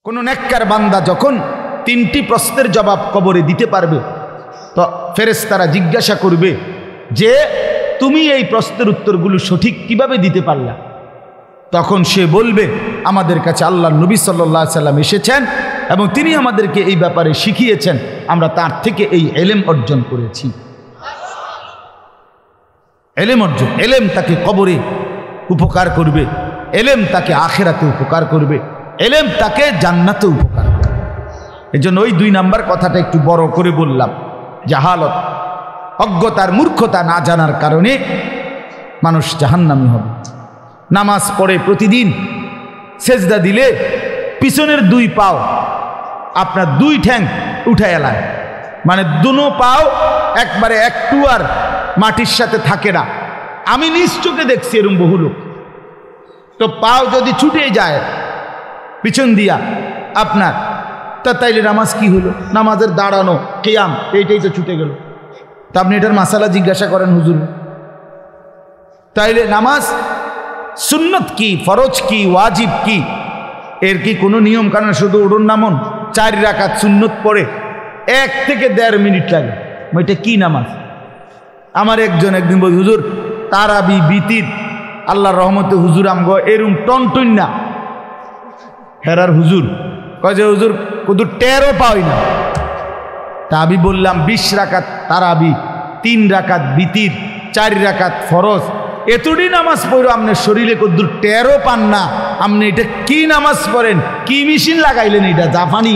কোনো নেককার বান্দা যখন তিনটি প্রশ্নের জবাব কবরে দিতে পারবে তো ফেরেশতারা জিজ্ঞাসা করবে যে তুমি এই প্রশ্নের উত্তরগুলো সঠিক কিভাবে দিতে পারলা। তখন সে বলবে আমাদের কাছে আল্লাহর নবী সাল্লাল্লাহু আলাইহি সাল্লাম এসেছেন এবং তিনি আমাদেরকে এই ব্যাপারে শিখিয়েছেন, আমরা তার থেকে এই ইলম অর্জন করেছি। ইলম অর্জন, ইলম তাকে কবরে উপকার করবে, ইলম তাকে আখিরাতে উপকার করবে, ইলম তাকে জান্নাতে উপকার করবে। এজন্য ওই 2 নাম্বার কথাটা একটু বড় করে বললাম। জাহালত, অজ্ঞতার, মূর্খতা না জানার কারণে মানুষ জাহান্নামী হবে। নামাজ পড়ে প্রতিদিন সেজদা দিলে পিছনের 2 পাও আপনার 2 ঠ্যাং উঠায় এলায়, মানে দুনো পাও একবারে একটু আর মাটির সাথে থাকে না। আমি নিজ চোখে দেখছি এরকম বহু লোক। তো পাও যদি ছুটে যায় পিছন দিয়া আপনার, তা তাইলে নামাজ কি হলো? নামাজের দাঁড়ানো, কিয়াম, এইটাই তো ছুটে গেল। তা আপনি এটার মাসালা জিজ্ঞাসা করেন হুজুর। তাইলে নামাজ সুন্নত কি, ফরজ কি, ওয়াজিব কি, এর কি কোনো নিয়ম কানুন? শুধু উড়ুন নামন 4 রাকাত সুন্নত পড়ে 1 থেকে 1.5 মিনিট লাগে, ওইটা কি নামাজ? আমার একজন একদিন বলি হুজুর তারাবি বিতির আল্লাহর রহমতে হুজুর আমগো এরম টনটন না হেরার হুজুর কয় যে হুজুর কুদুর টেরও পাই না। তা আমি বললাম 20 রাকাত তারাবি, 3 রাকাত বিতির, 4 রাকাত ফরজ, এতটি নামাজ পড়ো আপনার শরীরে কুদুর টেরও পান না, আপনি এটা কি নামাজ পড়েন? কি মেশিন লাগাইলেন? এটা জাপানি?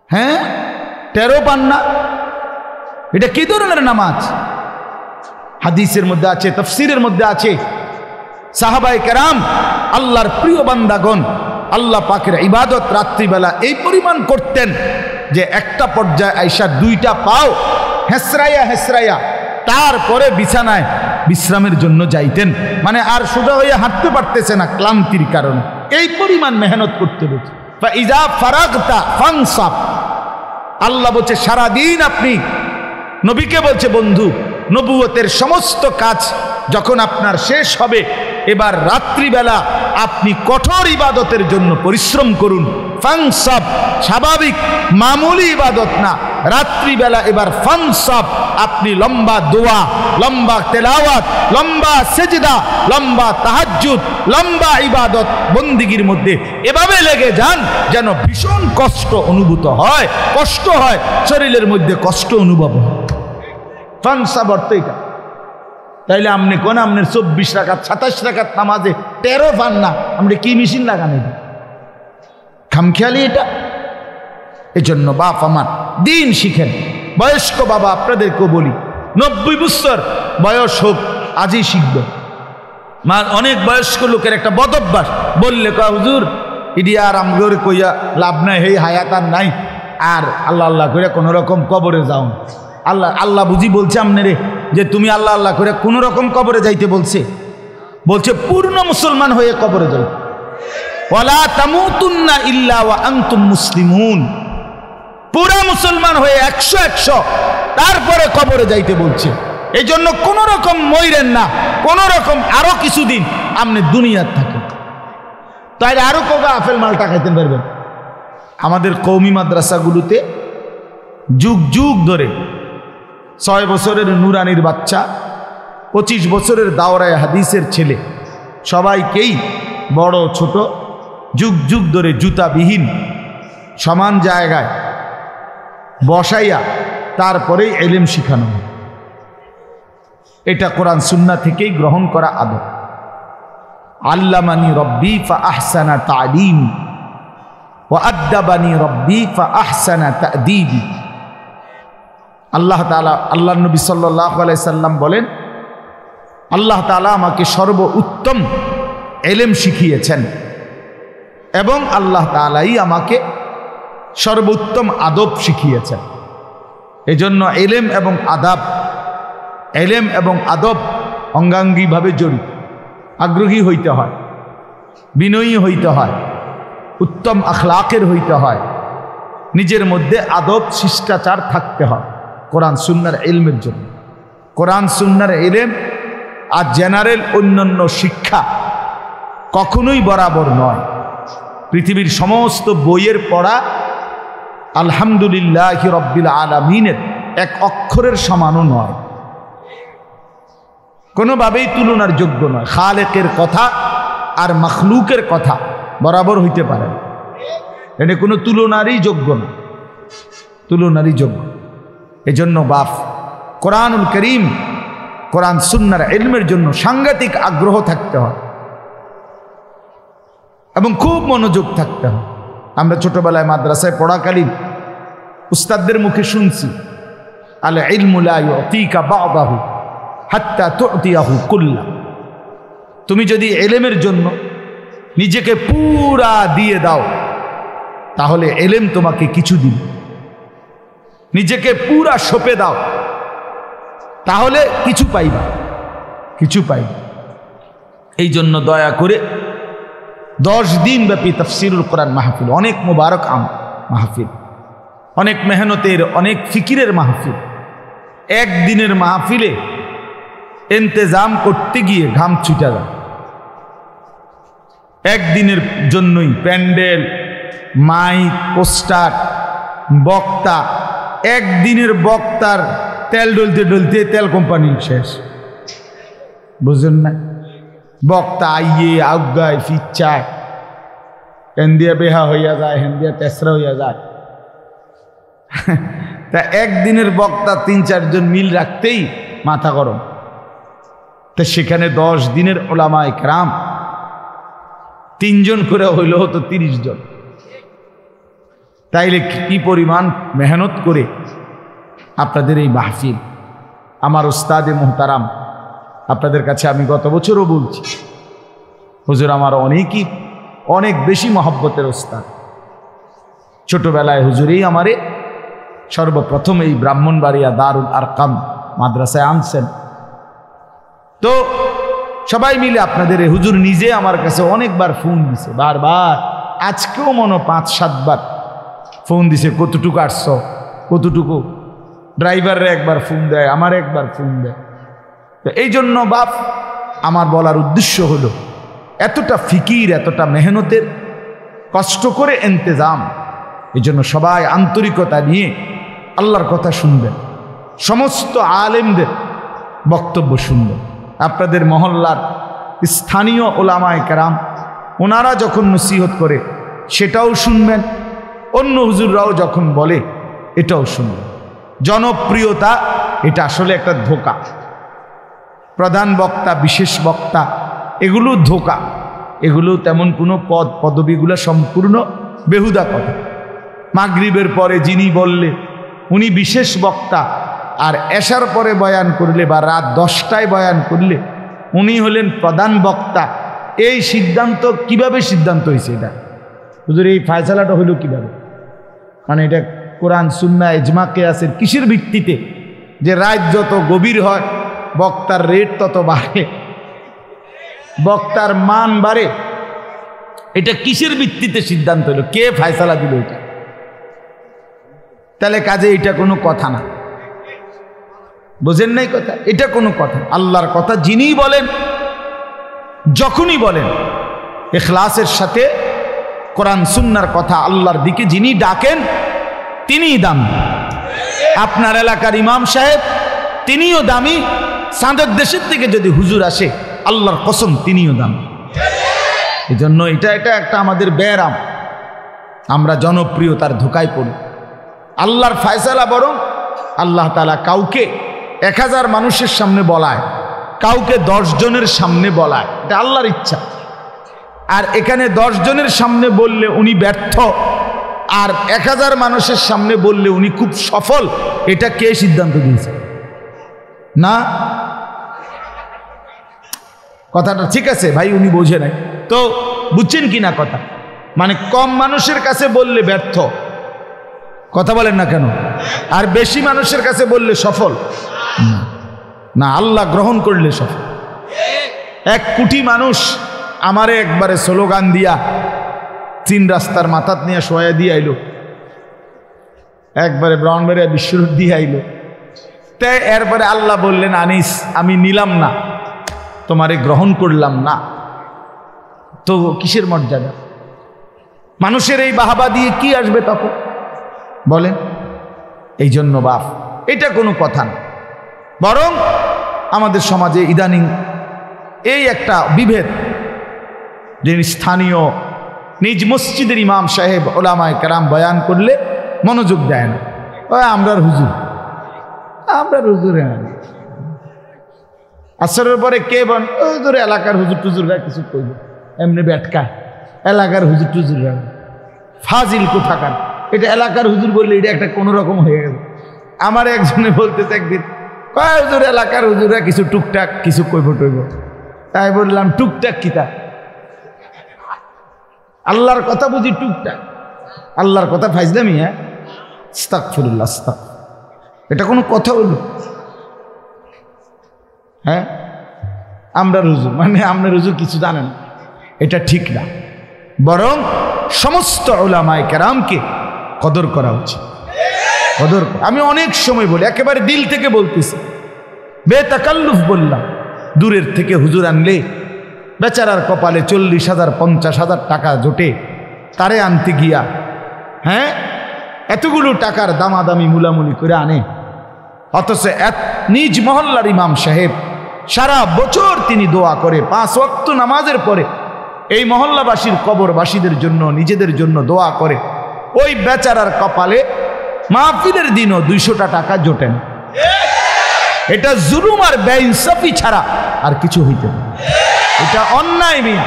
হ্যাঁ, টেরও পান না? এটা কি ধরনের নামাজ? হাদিসের মধ্যে আছে, তাফসীরের মধ্যে আছে, সাহাবায়ে কেরাম আল্লাহর প্রিয় বান্দাগণ আল্লাহ পাকের ইবাদত রাত্রিবেলা এই পরিমাণ করতেন যে একটা পর্যায়ে আইসা 2টা পাও হেসরাইয়া হেসরাইয়া তারপরে বিছানায় বিশ্রামের জন্য যাইতেন। মানে আর সোজা হয়ে হাঁটতে পারতেছে না ক্লান্তির কারণে, এই পরিমাণ মেহনত করতে হচ্ছে। ফাইজা ফারাগতা ফানসাব, আল্লাহ বলছে সারাদিন আপনি, নবীকে বলছে বন্ধু নবুয়তের সমস্ত কাজ যখন আপনার শেষ হবে, এবার রাত্রিবেলা আপনি কঠোর ইবাদতের জন্য পরিশ্রম করুন। ফানসাব স্বাভাবিক মামুলি ইবাদত না, রাত্রিবেলা এবার ফানসাব আপনি লম্বা দোয়া, লম্বা তেলাওয়াত, লম্বা সেজদা, লম্বা তাহাজ্জুদ, লম্বা ইবাদত বন্দিগির মধ্যে এভাবে লেগে যান যেন ভীষণ কষ্ট অনুভূত হয়, কষ্ট হয়, শরীরের মধ্যে কষ্ট অনুভব হয়। ফানসাব অর্থ এটা। তাইলে আপনি কোন আপনার 24 রাকাত 27 রাকাত নামাজে 13 পান না, আপনি কি মেশিন লাগান? এটা খামখেয়ালি এটা। এই জন্য বাপ আমার দিন শিখেন। বয়স্ক বাবা আপনাদেরকেও বলি 90 বছর বয়স হোক আজই শিখবে। অনেক বয়স্ক লোকের একটা বদ অভ্যাস, বললে কয় হুজুর ইডি আর আমগরে কইয়া লাভ নাই, হেই হায়াত আর নাই, আর আল্লাহ আল্লাহ করে কোনো রকম কবরে যাও। আল্লাহ আল্লাহ বুঝি বলছে আপনারে যে তুমি আল্লাহ আল্লাহ করে কোন রকম কবরে যাইতে বলছে? বলছে পূর্ণ মুসলমান হয়ে কবরে যাই। ওয়ালা তামুতুন্না ইল্লা ওয়া আনতুম মুসলিমুন, পুরা মুসলমান হয়ে 100 তারপরে কবরে যাইতে বলছে। এই জন্য কোন রকম মইরেন না, কোন রকম আরো কিছুদিন আপনি দুনিয়ার থাকেন, তাই আরো কবে আপেল মালটা খাইতে পারবেন। আমাদের কওমি মাদ্রাসাগুলোতে যুগ যুগ ধরে 6 বছরের নুরানির বাচ্চা, 25 বছরের দাওরায়ে হাদিসের ছেলে, সবাইকেই বড় ছোট যুগ যুগ ধরে জুতাবিহীন সমান জায়গায় বসাইয়া তারপরেই ইলম শিখানো হয়। এটা কোরআন সুন্নাহ থেকেই গ্রহণ করা আদব। আল্লামানি রব্বি ফা আহসানা তালিম ওয়া আদ্দাবানি রব্বি ফা আহসানা তা'দীবি। আল্লাহ তাআলা, আল্লাহ নবী সাল্লাল্লাহু আলাইহি সাল্লাম বলেন আল্লাহ তাআলা আমাকে সর্বোত্তম ইলম শিখিয়েছেন এবং আল্লাহ তাআলাই আমাকে সর্বোত্তম আদব শিখিয়েছেন। এজন্য ইলম এবং আদাব, ইলম এবং আদব অঙ্গাঙ্গিভাবে জড়িত। আগ্রহী হইতে হয়, বিনয়ী হইতে হয়, উত্তম আখলাকের হইতে হয়, নিজের মধ্যে আদব শিষ্টাচার থাকতে হয় কোরআন সুন্নাহর ইলমের জন্য। কোরআন সুন্নাহর ইলম আর জেনারেল অন্যান্য শিক্ষা কখনোই বরাবর নয়। পৃথিবীর সমস্ত বইয়ের পড়া আলহামদুলিল্লাহি রাব্বিল আলামিনের এক অক্ষরের সমানও নয়, কোনোভাবেই তুলনার যোগ্য নয়। খালেকের কথা আর মখলুকের কথা বরাবর হইতে পারে না, এটা কোনো তুলনারই যোগ্য না, তুলনারই যোগ্য। এজন্য বাপ কোরআনুল করিম, কোরআন সুন্নাহর ইলমের জন্য সাংঘাতিক আগ্রহ থাকতে হয় এবং খুব মনোযোগ থাকতে হয়। আমরা ছোটবেলায় মাদ্রাসায় পড়াকালীন উস্তাদদের মুখে শুনছি, আল ইলমু লা ইউতিকা বা'দাহু হাত্তা তু'তিয়াহু কুল্লা। তুমি যদি ইলমের জন্য নিজেকে পুরা দিয়ে দাও তাহলে ইলম তোমাকে কিছু দিবে, নিজেকে পুরা সঁপে দাও তাহলে কিছু পাইবা, কিছু পাইবা। এই জন্য দয়া করে 10 দিন ব্যাপী তাফসীরুল কোরআন মাহফিল, অনেক মুবারক মাহফিল, অনেক মেহনতের, অনেক ফিকিরের মাহফিল। একদিনের মাহফিলে ইন্তেজাম করতে গিয়ে ঘাম ছুটে যায়। একদিনের জন্যই প্যান্ডেল, মাইক, পোস্টার, বক্তা, একদিনের বক্তার তেল ডলতে ডলতে তেল কোম্পানি শেষ, বুঝলেন না? বক্তা আইয়ে আজ্ঞায় ফিচ্ছায়, হেন দিয়া বেহা হইয়া যায়, হেন দিয়া তেসরা হইয়া যায়। তা একদিনের বক্তা 3-4 জন মিল রাখতেই মাথা গরম, তা সেখানে 10 দিনের উলামায়ে কেরাম 3 জন করে হইল হতো 30 জন। তাইলে কি পরিমাণ মেহনত করে আপনাদের এই মাহফিল। আমার উস্তাদে মুহতারাম, আপনাদের কাছে আমি গত বছরও বলছি, হুজুর আমার অনেক বেশি মহব্বতের উস্তাদ। ছোটবেলায় হুজুরেই আমারে সর্বপ্রথম এই ব্রাহ্মণবাড়িয়া দারুল আরকাম মাদ্রাসায় আনছেন। তো সবাই মিলে আপনাদের হুজুর নিজে আমার কাছে অনেকবার ফোন দিছে, বারবার, আজকেও মনে 5-7 বার ফোন দিছে, কতটুকু আসছ, কতটুকু। ড্রাইভাররা একবার ফোন দেয়, আমার একবার ফোন দেয়। তো এই জন্য বাপ আমার বলার উদ্দেশ্য হলো, এতটা ফিকির, এতটা মেহনতের, কষ্ট করে ইন্তেজাম, এই জন্য সবাই আন্তরিকতা নিয়ে আল্লাহর কথা শুনবেন, সমস্ত আলেমদের বক্তব্য শুনবেন। আপনাদের মহল্লার স্থানীয় উলামায়ে কেরাম ওনারা যখন নসিহত করে সেটাও শুনবেন, অন্য হুজুররাও যখন বলে এটাও শুনবেন। জনপ্রিয়তা এটা আসলে একটা ধোঁকা, প্রধান বক্তা, বিশেষ বক্তা, এগুলো ধোঁকা, এগুলো তেমন কোনো পদবিগুলো সম্পূর্ণ বেহুদা কথা। মাগরিবের পরে যিনি বললে উনি বিশেষ বক্তা, আর এশার পরে বয়ান করলে বা রাত 10টায় বয়ান করলে উনি হলেন প্রধান বক্তা, এই সিদ্ধান্ত কিভাবে সিদ্ধান্ত হয়েছে? এটা হুজুর এই ফায়সালাটা হইল কিভাবে? মানে এটা কোরআন সুন্নাহ ইজমা কিয়াসের কিসের ভিত্তিতে যে রাত যত গভীর হয় বক্তার রেট তত বাড়ে, বক্তার মান বাড়ে? এটা কিসের ভিত্তিতে সিদ্ধান্ত হলো? কে ফায়সালা দিল এটা? তাহলে কাজে এটা কোনো কথা না, বোঝেন নাই কথা? এটা কোনো কথা? আল্লাহর কথা যিনি বলেন, যখনই বলেন, ইখলাসের সাথে কোরআন সুন্নাহর কথা আল্লাহর দিকে যিনি ডাকেন তিনিই দামি। আপনার এলাকার ইমাম সাহেব তিনিও দামি, চাঁদের দেশের থেকে যদি হুজুর আসে আল্লাহর কসম তিনিও দামি। এই জন্য এটা একটা আমাদের ব্যারাম, আমরা জনপ্রিয়তার ধোকায় পড়ি। আল্লাহর ফায়সালা বরং আল্লাহ তাআলা কাউকে 1000 মানুষের সামনে বলায়, কাউকে 10 জনের সামনে বলায়, এটা আল্লাহর ইচ্ছা। আর এখানে 10 জনের সামনে বললে উনি ব্যর্থ, আর 1000 মানুষের সামনে বললে উনি খুব সফল, এটা কে সিদ্ধান্ত দিয়েছে? না, কথাটা ঠিক আছে ভাই, উনি বোঝে নাই তো, বুঝছেন কি না কথা? মানে কম মানুষের কাছে বললে ব্যর্থ, কথা বলেন না কেন? আর বেশি মানুষের কাছে বললে সফল না, আল্লাহ গ্রহণ করলে সফল। 1 কোটি মানুষ আমারে একবারে স্লোগান দিয়া 3 রাস্তার মাথাত নিয়ে শোয়া দিয়ে আইলো, একবারে ব্রাহ্মণবাড়িয়া বিশ্বরূপ দিয়ে আইলো। তাই এরপরে আল্লাহ বললেন, আনিস আমি নিলাম না, তোমারে গ্রহণ করলাম না। তো কিসের মর্যাদা? মানুষের এই বাহাবা দিয়ে কি আসবে তখন বলেন? এই জন্য বাপ, এটা কোনো কথা না। বরং আমাদের সমাজে ইদানিং এই একটা বিভেদ, যে স্থানীয় নিজ মসজিদের ইমাম সাহেব ওলামায়ে কেরাম বয়ান করলে মনোযোগ দেয় না, আমরার হুজুর আসরের পরে কে বন হুজুর, এলাকার হুজুর টুজুররা কিছু কইব, এমনি ব্যাটকা এলাকার হুজুর টুজুররা ফাজিল কোথাকার। এটা এলাকার হুজুর বললে এটা একটা কোনো রকম হয়ে গেল। আমার একজনে বলতেছে একদিন, কয় হুজুর এলাকার হুজুররা কিছু টুকটাক কিছু কইব টইব। তাই বললাম টুকটাক কিতা? আল্লাহর কথা বুঝি টুকটাক? আল্লাহর কথা ফাইজলামি? হ্যাঁ, আস্তাগফিরুল্লাহ, এটা কোনো কথা হলো? হ্যাঁ, আমরা হুজুর মানে আপনার হুজুর কিছু জানেন, এটা ঠিক না। বরং সমস্ত উলামায়ে কেরামকে কদর করা উচিত। কদর, আমি অনেক সময় বলি, একেবারে দিল থেকে বলতেছি, বেতাকাল্লুফ বললাম। দূরের থেকে হুজুর আনলে বেচারার কপালে 40,000 50,000 টাকা জোটে, তারে আনতে গিয়া হ্যাঁ এতগুলো টাকার দামাদামি মুলামুলি করে আনে। অথচ নিজ মহল্লার ইমাম সাহেব সারা বছর তিনি দোয়া করে, 5 ওয়াক্ত নামাজের পরে এই মহল্লাবাসীর কবরবাসীদের জন্য, নিজেদের জন্য দোয়া করে। ওই বেচারার কপালে মাহফিলের দিনও 200টা টাকা জোটে না। এটা জুলুম আর বেইনসাফি ছাড়া আর কিছু হইতে না। এটা অন্যায় মিয়া,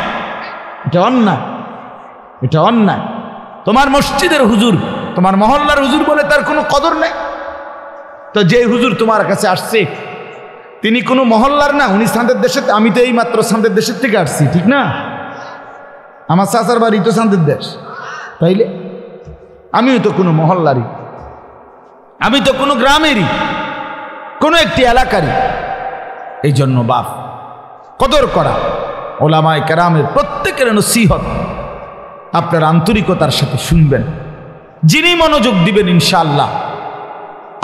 এটা অন্যায়, এটা অন্যায়। তোমার মসজিদের হুজুর, তোমার মহল্লার হুজুর বলে তার কোনো কদর নেই। তো যে হুজুর তোমার কাছে আসছে তিনি কোনো মহল্লার না, উনি সান্দের দেশে। আমি তো এই মাত্র সান্দের দেশের থেকে আসছি, ঠিক না? আমার চাচার বাড়ি তো সান্দের দেশ, তাইলে আমিও তো কোনো মহল্লারই, আমি তো কোনো গ্রামেরই, কোনো একটি এলাকারই। এই জন্য বাপ, কদর করা, ওলামায়ে কেরামের প্রত্যেকের নসিহত আপনার আন্তরিকতার সাথে শুনবেন। যিনি মনোযোগ দিবেন ইনশাআল্লাহ,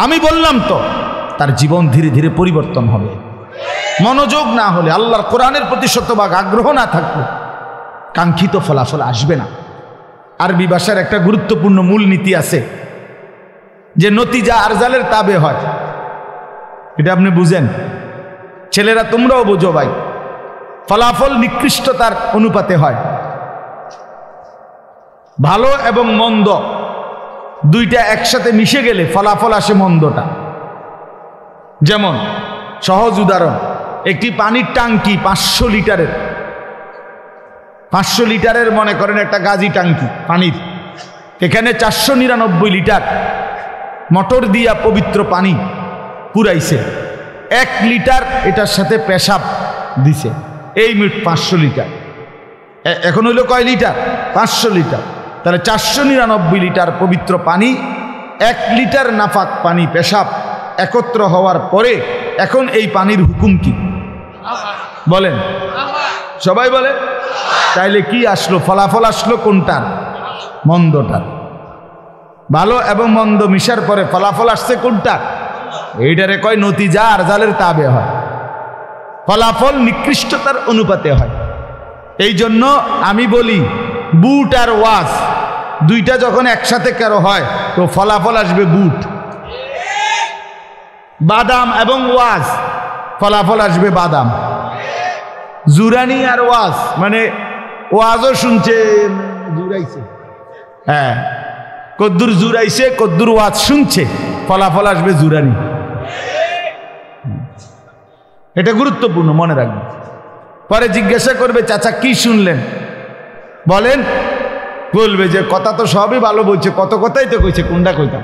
আমি বললাম তো, তার জীবন ধীরে ধীরে পরিবর্তন হবে। মনোযোগ না হলে, আল্লাহর কোরআনের প্রতি শতভাগ আগ্রহ না থাকলে কাঙ্ক্ষিত ফলাফল আসবে না। আরবি ভাষার একটা গুরুত্বপূর্ণ মূলনীতি আছে যে নতিজা আরজালের তাবে হয়। এটা আপনি বুঝেন, ছেলেরা তোমরাও বোঝো ভাই। ফলাফল নিকৃষ্টতার অনুপাতে হয়। ভালো এবং মন্দ দুইটা একসাথে মিশে গেলে ফলাফল আসে মন্দটা। যেমন সহজ উদাহরণ, একটি পানির টাঙ্কি 500 লিটারের, 500 লিটারের মনে করেন একটা গাজি টাঙ্কি পানির, এখানে 499 লিটার মোটর দিয়া পবিত্র পানি পুরাইছে। 1 লিটার এটার সাথে পেশাব দিছে, এই মিট 500 লিটার। এখন হইল কয় লিটার? 500 লিটার। তাহলে 499 লিটার পবিত্র পানি, 1 লিটার নাফাক পানি পেশাব একত্র হওয়ার পরে এখন এই পানির হুকুম কি বলেন? সবাই বলে। তাইলে কি আসলো? ফলাফল আসলো কোনটার? মন্দটার। ভালো এবং মন্দ মিশার পরে ফলাফল আসছে কোনটার? এইটারে কয় নতিজা আরজালের তাবে হয়। ফলাফল নিকৃষ্টতার অনুপাতে হয়। এই জন্য আমি বলি, বুট আর ওয়াজ দুইটা যখন একসাথে কারো হয় তো ফলাফল আসবে বুট। বাদাম এবং ওয়াজ, ফলাফল আসবে বাদাম। জুরানি আর ওয়াজ মানে ওয়াজও শুনছে, জুরাইছে, হ্যাঁ, কদ্দুর জুরাইছে, কদ্দুর ওয়াজ শুনছে, ফলাফল আসবে জুরানি। এটা গুরুত্বপূর্ণ, মনে রাখবেন। পরে জিজ্ঞাসা করবে, চাচা কি শুনলেন বলেন? বলবে যে কথা তো সবই ভালো বলছে, কত কথাই তো কইছে, কোনটা কইতাম।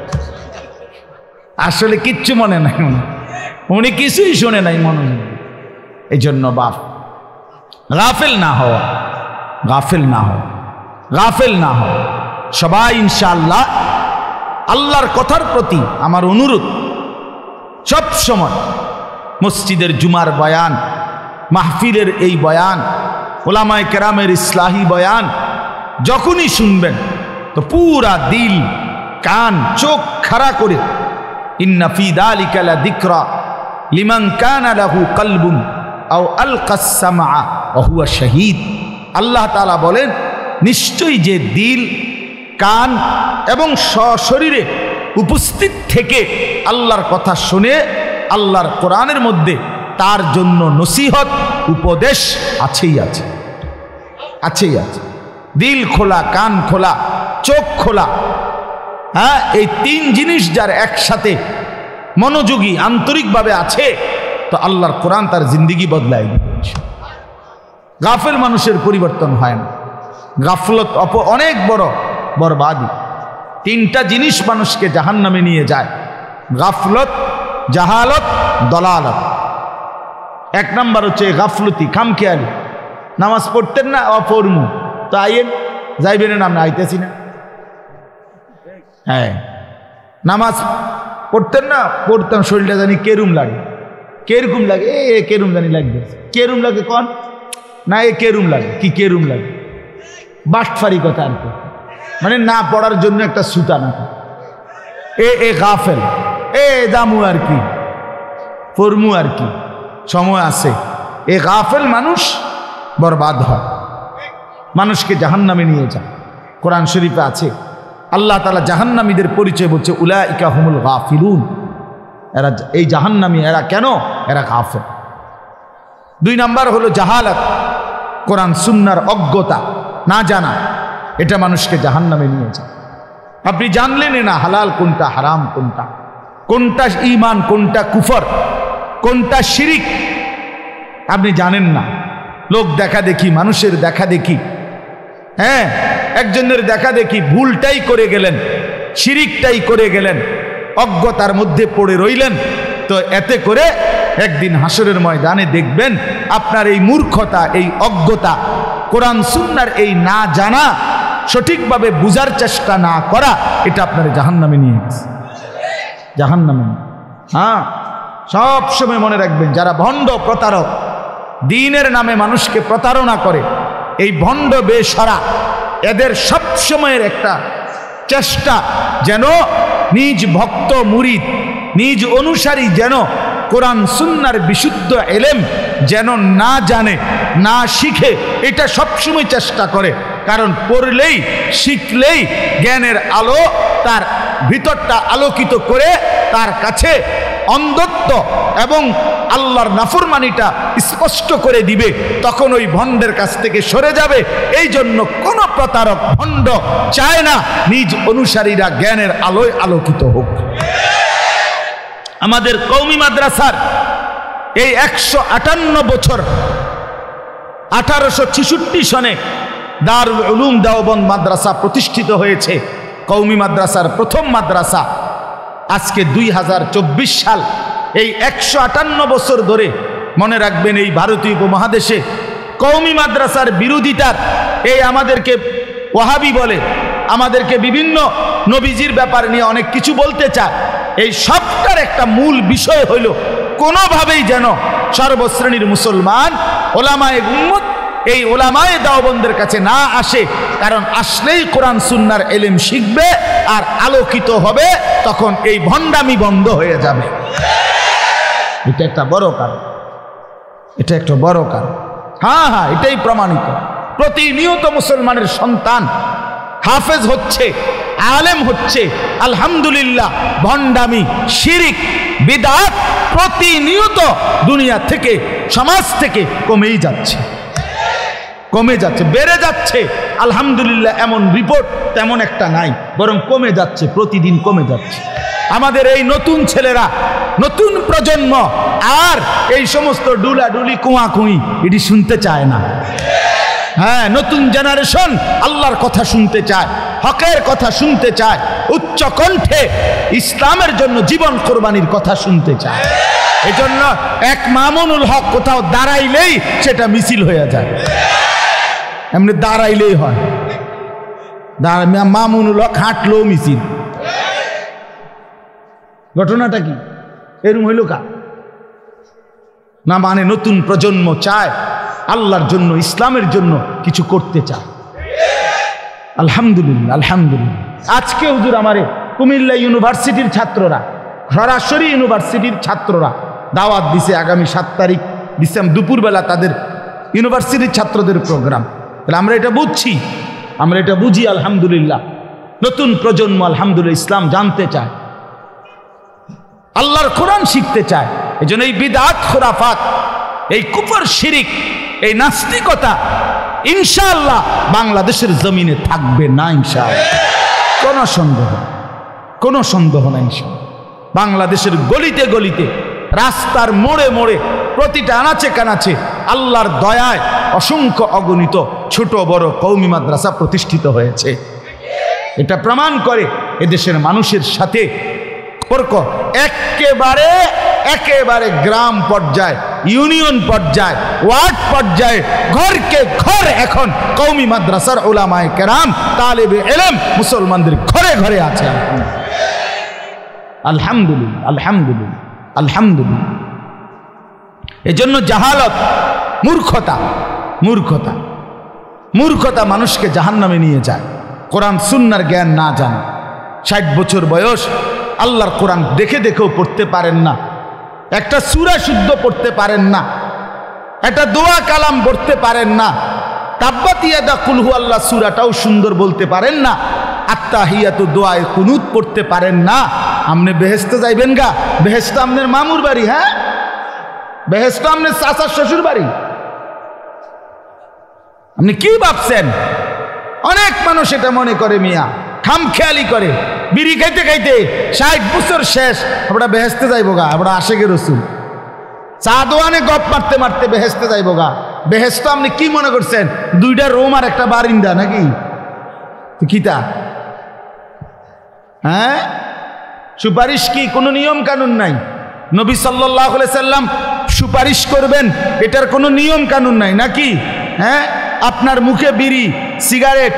আসলে কিচ্ছু মনে নাই, উনি কিছুই শুনে নাই মনে। এই জন্য বাপ, গাফেল না হওয়া, গাফেল না হওয়া, গাফেল না হওয়া। সবাই ইনশাআল্লাহ আল্লাহর কথার প্রতি আমার অনুরোধ, সব সময় মসজিদের জুমার বয়ান, মাহফিলের এই বয়ান, ওলামায়ে কেরামের ইসলাহি বয়ান যখনই শুনবেন তো পুরা দিল, কান, চোখ খাড়া করে ইন্না ফি যালিকা লাযিকরা লিমান কানা লাহু কলবুন আও আলকাস সামআ ওয়া হুয়া শাহীদ। আল্লাহ তাআলা বলেন, নিশ্চয়ই যে দিল কান এবং সশরীরে উপস্থিত থেকে আল্লাহর কথা শুনে আল্লাহর কোরআনের মধ্যে তার জন্য নসিহত উপদেশ আছেই আছে, আছেই আছে। দিল খোলা, কান খোলা, চোখ খোলা, হ্যাঁ, এই তিন জিনিস যার একসাথে মনোযোগী আন্তরিকভাবে আছে তো আল্লাহর কোরআন তার জিন্দিগি বদলায় দিবে। গাফেল মানুষের পরিবর্তন হয় না। গাফলত অনেক বড় বরবাদি। তিনটা জিনিস মানুষকে জাহান্নামে নিয়ে যায়: গাফলত, জাহালত, দলালত। এক নাম্বার হচ্ছে গাফলতি, খামখেয়ালি। নামাজ পড়তেন না, অপরমু তো আইয়েন, যাইবেন না, আমরা আইতেছি না। হ্যাঁ, নামাজ পড়তেন না, পড়তাম, শরীরটা জানি কেরুম লাগে, কেরকম লাগে, এ কেরুম জানি লাগবে, কেরুম লাগে কন না, এ কেরুম লাগে, কি কেরুম লাগে, বাটফারি কথা আর কি, মানে না পড়ার জন্য একটা সুতা না, এ গাফেল, এ দামু আর কি, ফরমু আর কি, সময় আছে। এ গাফেল মানুষ বরবাদ হয়, মানুষকে জাহান্নামে নিয়ে যায়। কোরআন শরীফে আছে আল্লাহ তাআলা জাহান্নামীদের পরিচয় বলছে, উলাইকা হুমুল গাফিলুন, এরা এই জাহান্নামী, এরা কেন? এরা গাফেল। দুই নাম্বার হলো জাহালাত, কোরআন সুন্নাহর অজ্ঞতা, না জানা, এটা মানুষকে জাহান্নামে নিয়ে যায়। আপনি জানলেন না হালাল কোনটা, হারাম কোনটা, কোনটা ঈমান, কোনটা কুফর, কোনটা শিরিক, আপনি জানেন না। লোক দেখা দেখি, মানুষের দেখা দেখি, হ্যাঁ, একজনের দেখা দেখি ভুলটাই করে গেলেন, শিরিকটাই করে গেলেন, অজ্ঞতার মধ্যে পড়ে রইলেন। তো এতে করে একদিন হাসরের ময়দানে দেখবেন আপনার এই মূর্খতা, এই অজ্ঞতা, কোরআন সুন্নাহর এই না জানা, সঠিকভাবে বুঝার চেষ্টা না করা, এটা আপনার জাহান্নামে নিয়ে গেছে, জাহান্নামে। হ্যাঁ, সব সময় মনে রাখবেন, যারা ভণ্ড প্রতারক, দ্বীনের নামে মানুষকে প্রতারণা করে, এই ভণ্ড বেশরা, এদের সব সময়ের একটা চেষ্টা যেন নিজ ভক্ত মুরিদ, নিজ অনুসারী যেন কোরআন সুন্নাহর বিশুদ্ধ এলেম যেন না জানে, না শিখে, এটা সবসময় চেষ্টা করে। কারণ পড়লেই, শিখলেই জ্ঞানের আলো তার ভিতরটা আলোকিত করে তার কাছে অন্ধত্ব এবং আল্লাহর নাফরমানিটা স্পষ্ট করে দিবে। তখন ওই ভণ্ডের কাছ থেকে সরে যাবে। এই জন্য কোন প্রতারক, ভণ্ড চায় না নিজ অনুসারীরা জ্ঞানের আলোয় আলোকিত হোক। আমাদের কওমি মাদ্রাসার এই 158 বছর, 1866 সনে দারুল উলুম দেওবন্দ মাদ্রাসা প্রতিষ্ঠিত হয়েছে, কওমি মাদ্রাসার প্রথম মাদ্রাসা। আজকে 2024 সাল, এই 158 বছর ধরে মনে রাখবেন, এই ভারতীয় উপমহাদেশে কওমি মাদ্রাসার বিরোধিতার, এই আমাদেরকে ওয়াহাবি বলে, আমাদেরকে বিভিন্ন নবীজির ব্যাপার নিয়ে অনেক কিছু বলতে চায়। এই সবটার একটা মূল বিষয় হইল কোনোভাবেই যেন সর্বশ্রেণীর মুসলমান ওলামায়ে উম্মত এই ওলামায়ে দেওবন্দের কাছে না আসে। কারণ আসলেই কোরআন সুন্নাহর এলেম শিখবে আর আলোকিত হবে, তখন এই ভণ্ডামি বন্ধ হয়ে যাবে। এটা একটা বড় কারণ, এটা একটা বড় কারণ। হ্যাঁ হ্যাঁ, এটাই প্রমাণিত। প্রতিনিয়ত মুসলমানের সন্তান হাফেজ হচ্ছে, আলেম হচ্ছে, আলহামদুলিল্লাহ। ভণ্ডামি, শিরিক, বিদআত প্রতিনিয়ত দুনিয়া থেকে, সমাজ থেকে কমেই যাচ্ছে, কমে যাচ্ছে, বেড়ে যাচ্ছে। আলহামদুলিল্লাহ, এমন রিপোর্ট তেমন একটা নাই, বরং কমে যাচ্ছে, প্রতিদিন কমে যাচ্ছে। আমাদের এই নতুন ছেলেরা, নতুন প্রজন্ম আর এই সমস্ত ডুলাডুলি, কুয়াকুই এটি শুনতে চায় না। হ্যাঁ, নতুন জেনারেশন আল্লাহর কথা শুনতে চায়, হকের কথা শুনতে চায়, উচ্চ কণ্ঠে ইসলামের জন্য জীবন কোরবানির কথা শুনতে চায়। এজন্য এক মামুনুল হক কোথাও দাঁড়াইলেই সেটা মিছিল হয়ে যায়, এমনি দাঁড়াইলেই হয়। মামুনুল হক হাঁটলেও মিছিল। ঘটনাটা কি এরকম হইল কা না? মানে নতুন প্রজন্ম চায় আল্লাহর জন্য, ইসলামের জন্য কিছু করতে চায়। আলহামদুলিল্লাহ, আলহামদুলিল্লাহ। আজকে হুজুর আমারে কুমিল্লা ইউনিভার্সিটির ছাত্ররা, সরাসরি ইউনিভার্সিটির ছাত্ররা দাওয়াত দিছে, আগামী 7 তারিখ দিচ্ছিলাম দুপুরবেলা তাদের ইউনিভার্সিটির ছাত্রদের প্রোগ্রাম। তাহলে আমরা এটা বুঝছি, আমরা এটা বুঝি, আলহামদুলিল্লাহ। নতুন প্রজন্ম আলহামদুলিল্লাহ ইসলাম জানতে চায়, আল্লাহর কোরআন শিখতে চায়। এই জন্য এই বিদআত খুরাফাত, এই কুফর শিরিক, এই নাস্তিকতা ইনশাআল্লাহ বাংলাদেশের জমিনে থাকবে না ইনশাআল্লাহ, কোনো সন্দেহ নাই ইনশাআল্লাহ। বাংলাদেশের গলিতে গলিতে, রাস্তার মোড়ে মোড়ে, প্রতিটা আনাচে কানাচে আল্লাহর দয়ায় অসংখ্য অগণিত ছোট বড় কওমি মাদ্রাসা প্রতিষ্ঠিত হয়েছে। এটা প্রমাণ করে এদেশের মানুষের সাথে সম্পর্ক একেবারে গ্রাম পর্যায়ে, ইউনিয়ন পর্যায়ে, ওয়ার্ড পর্যায়ে, ঘরকে ঘর এখন কওমি মাদ্রাসার উলামায়ে কেরাম, তালেবে ইলম মুসলমানদের ঘরে ঘরে আছে। আলহামদুলিল্লাহ, আলহামদুলিল্লাহ, আলহামদুলিল্লাহ। এজন্য জাহালত, মূর্খতা মানুষকে জাহান্নামে নিয়ে যায়। কোরআন সুন্নাহর জ্ঞান না জানে, 60 বছর বয়স, আল্লাহর কোরআন দেখে দেখেও পড়তে পারেন না, একটা সূরা শুদ্ধ পড়তে পারেন না, একটা দোয়া কালাম পড়তে পারেন না, তাব্বাত ইয়াদা কুল হুয়াল্লাহ সূরাটাও সুন্দর বলতে পারেন না, আত্তাহিয়াতু দোয়ায়ে কুনুত পড়তে পারেন না। আপনি বেহেশতে যাইবেন গা? বেহেশত আপনার মামুর বাড়ি? হ্যাঁ, বেহেশত আপনার চাচার শ্বশুর বাড়ি? আপনি কি ভাবছেন? অনেক মানুষ এটা মনে করে, মিয়া খামখেয়ালি করে, বিড়ি খাইতে খাইতে 60 বছর শেষ, আমরা বেহেশতে যাইব গা, আমরা আশেকের রসুল চা দোয়ানে গপ মারতে মারতে বেহেশতে যাইব গা। বেহেশত আপনি কি মনে করছেন? 2টা রুম আর একটা বারিন্দা নাকি? কিতা? হ্যাঁ, সুপারিশ কি কোনো নিয়ম কানুন নাই? নবী সাল্লাল্লাহু আলাইহি সাল্লাম সুপারিশ করবেন, এটার কোনো নিয়ম কানুন নাই নাকি? হ্যাঁ, আপনার মুখে বিড়ি, সিগারেট,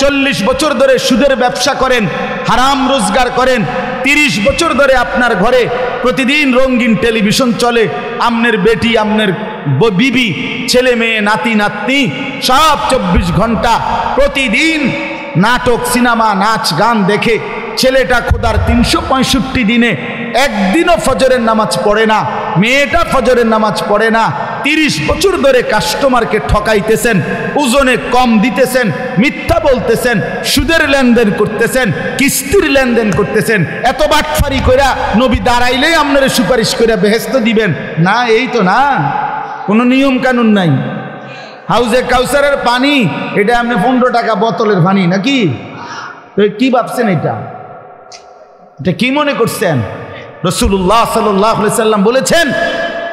40 বছর ধরে সুদের ব্যবসা করেন, হারাম রোজগার করেন, 30 বছর ধরে আপনার ঘরে প্রতিদিন রঙিন টেলিভিশন চলে, আমনের বেটি, আমনের বিবি, ছেলে মেয়ে, নাতি নাতনি সব 24 ঘন্টা প্রতিদিন নাটক, সিনেমা, নাচ গান দেখে ছেলেটা খোদার 365 দিনে একদিনও ফজরের নামাজ পড়ে না, মেয়েটা ফজরের নামাজ পড়ে না। 30 বছর ধরে কাস্টমারকে ঠকাইতেছেন, ওজনে কম দিতেছেন, মিথ্যা বলতেছেন, সুদের লেনদেন করতেছেন, কিস্তির লেনদেন করতেছেন। এত বাটফারি কইরা নবী দাঁড়াইলেই আপনারা সুপারিশ করে বেহেশত দিবেন না? এই তো না, কোনো নিয়ম কানুন নাই। হাউজে কাউসারের পানি, এটা আপনি 15 টাকা বোতলের পানি নাকি? তো কি ভাবছেন? এটা কি মনে করছেন? রাসূলুল্লাহ সাল্লাল্লাহু আলাইহি সাল্লাম বলেছেন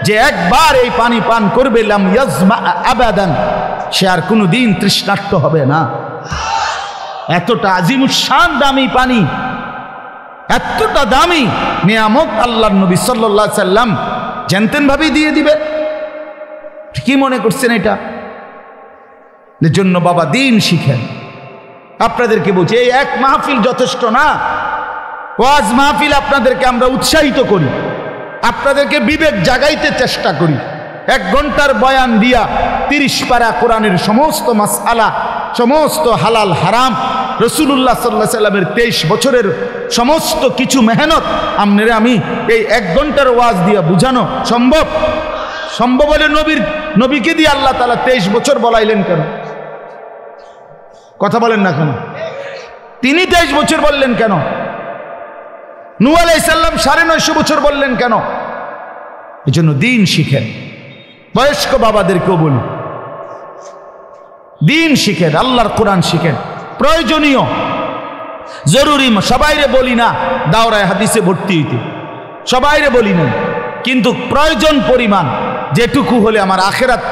যে একবার এই পানি পান করবে, লাম ইয়াজমা আবাদান, সে আর কোনোদিন তৃষ্ণার্ত হবে না। এতটা আজিমুশ শান দামি পানি, এতটা দামি নিয়ামত আল্লাহর নবী সাল্লাল্লাহু আলাইহি সাল্লাম জানতেন ভাবে দিয়ে দিবেন। কি মনে করছেন এটা? এর জন্য বাবা দিন শিখেন। আপনাদেরকে বলছি, এই এক মাহফিল যথেষ্ট না, ওয়াজ মাহফিল আপনাদেরকে আমরা উৎসাহিত করি, আপনাদেরকে বিবেক জাগাইতে চেষ্টা করি। 1 ঘন্টার বয়ান দিয়া 30 পারা কোরআনের সমস্ত মাসআলা, সমস্ত হালাল হারাম, রাসূলুল্লাহ সাল্লাল্লাহু আলাইহি সাল্লামের 23 বছরের সমস্ত কিছু মেহনত আপনারা আমি এই 1 ঘন্টার ওয়াজ দিয়া বুঝানো সম্ভব? সম্ভব হলে নবীকে দিয়ে আল্লাহ তাআলা 23 বছর বলাইলেন কেন? কথা বলেন না কেন? তিনি 23 বছর বললেন কেন? নূহ আলাইহিস সালাম 950 বছর বললেন কেন? এই জন্য দিন শিখেন। বয়স্ক বাবাদেরকেও বলি, দিন শিখেন, আল্লাহর কোরআন শিখেন। প্রয়োজনীয়, জরুরি, সবাইরে বলি না দাওরায়ে হাদিসে ভর্তি হইতে, সবাইরে বলি না, কিন্তু প্রয়োজন পরিমাণ যেটুকু হলে আমার আখেরাত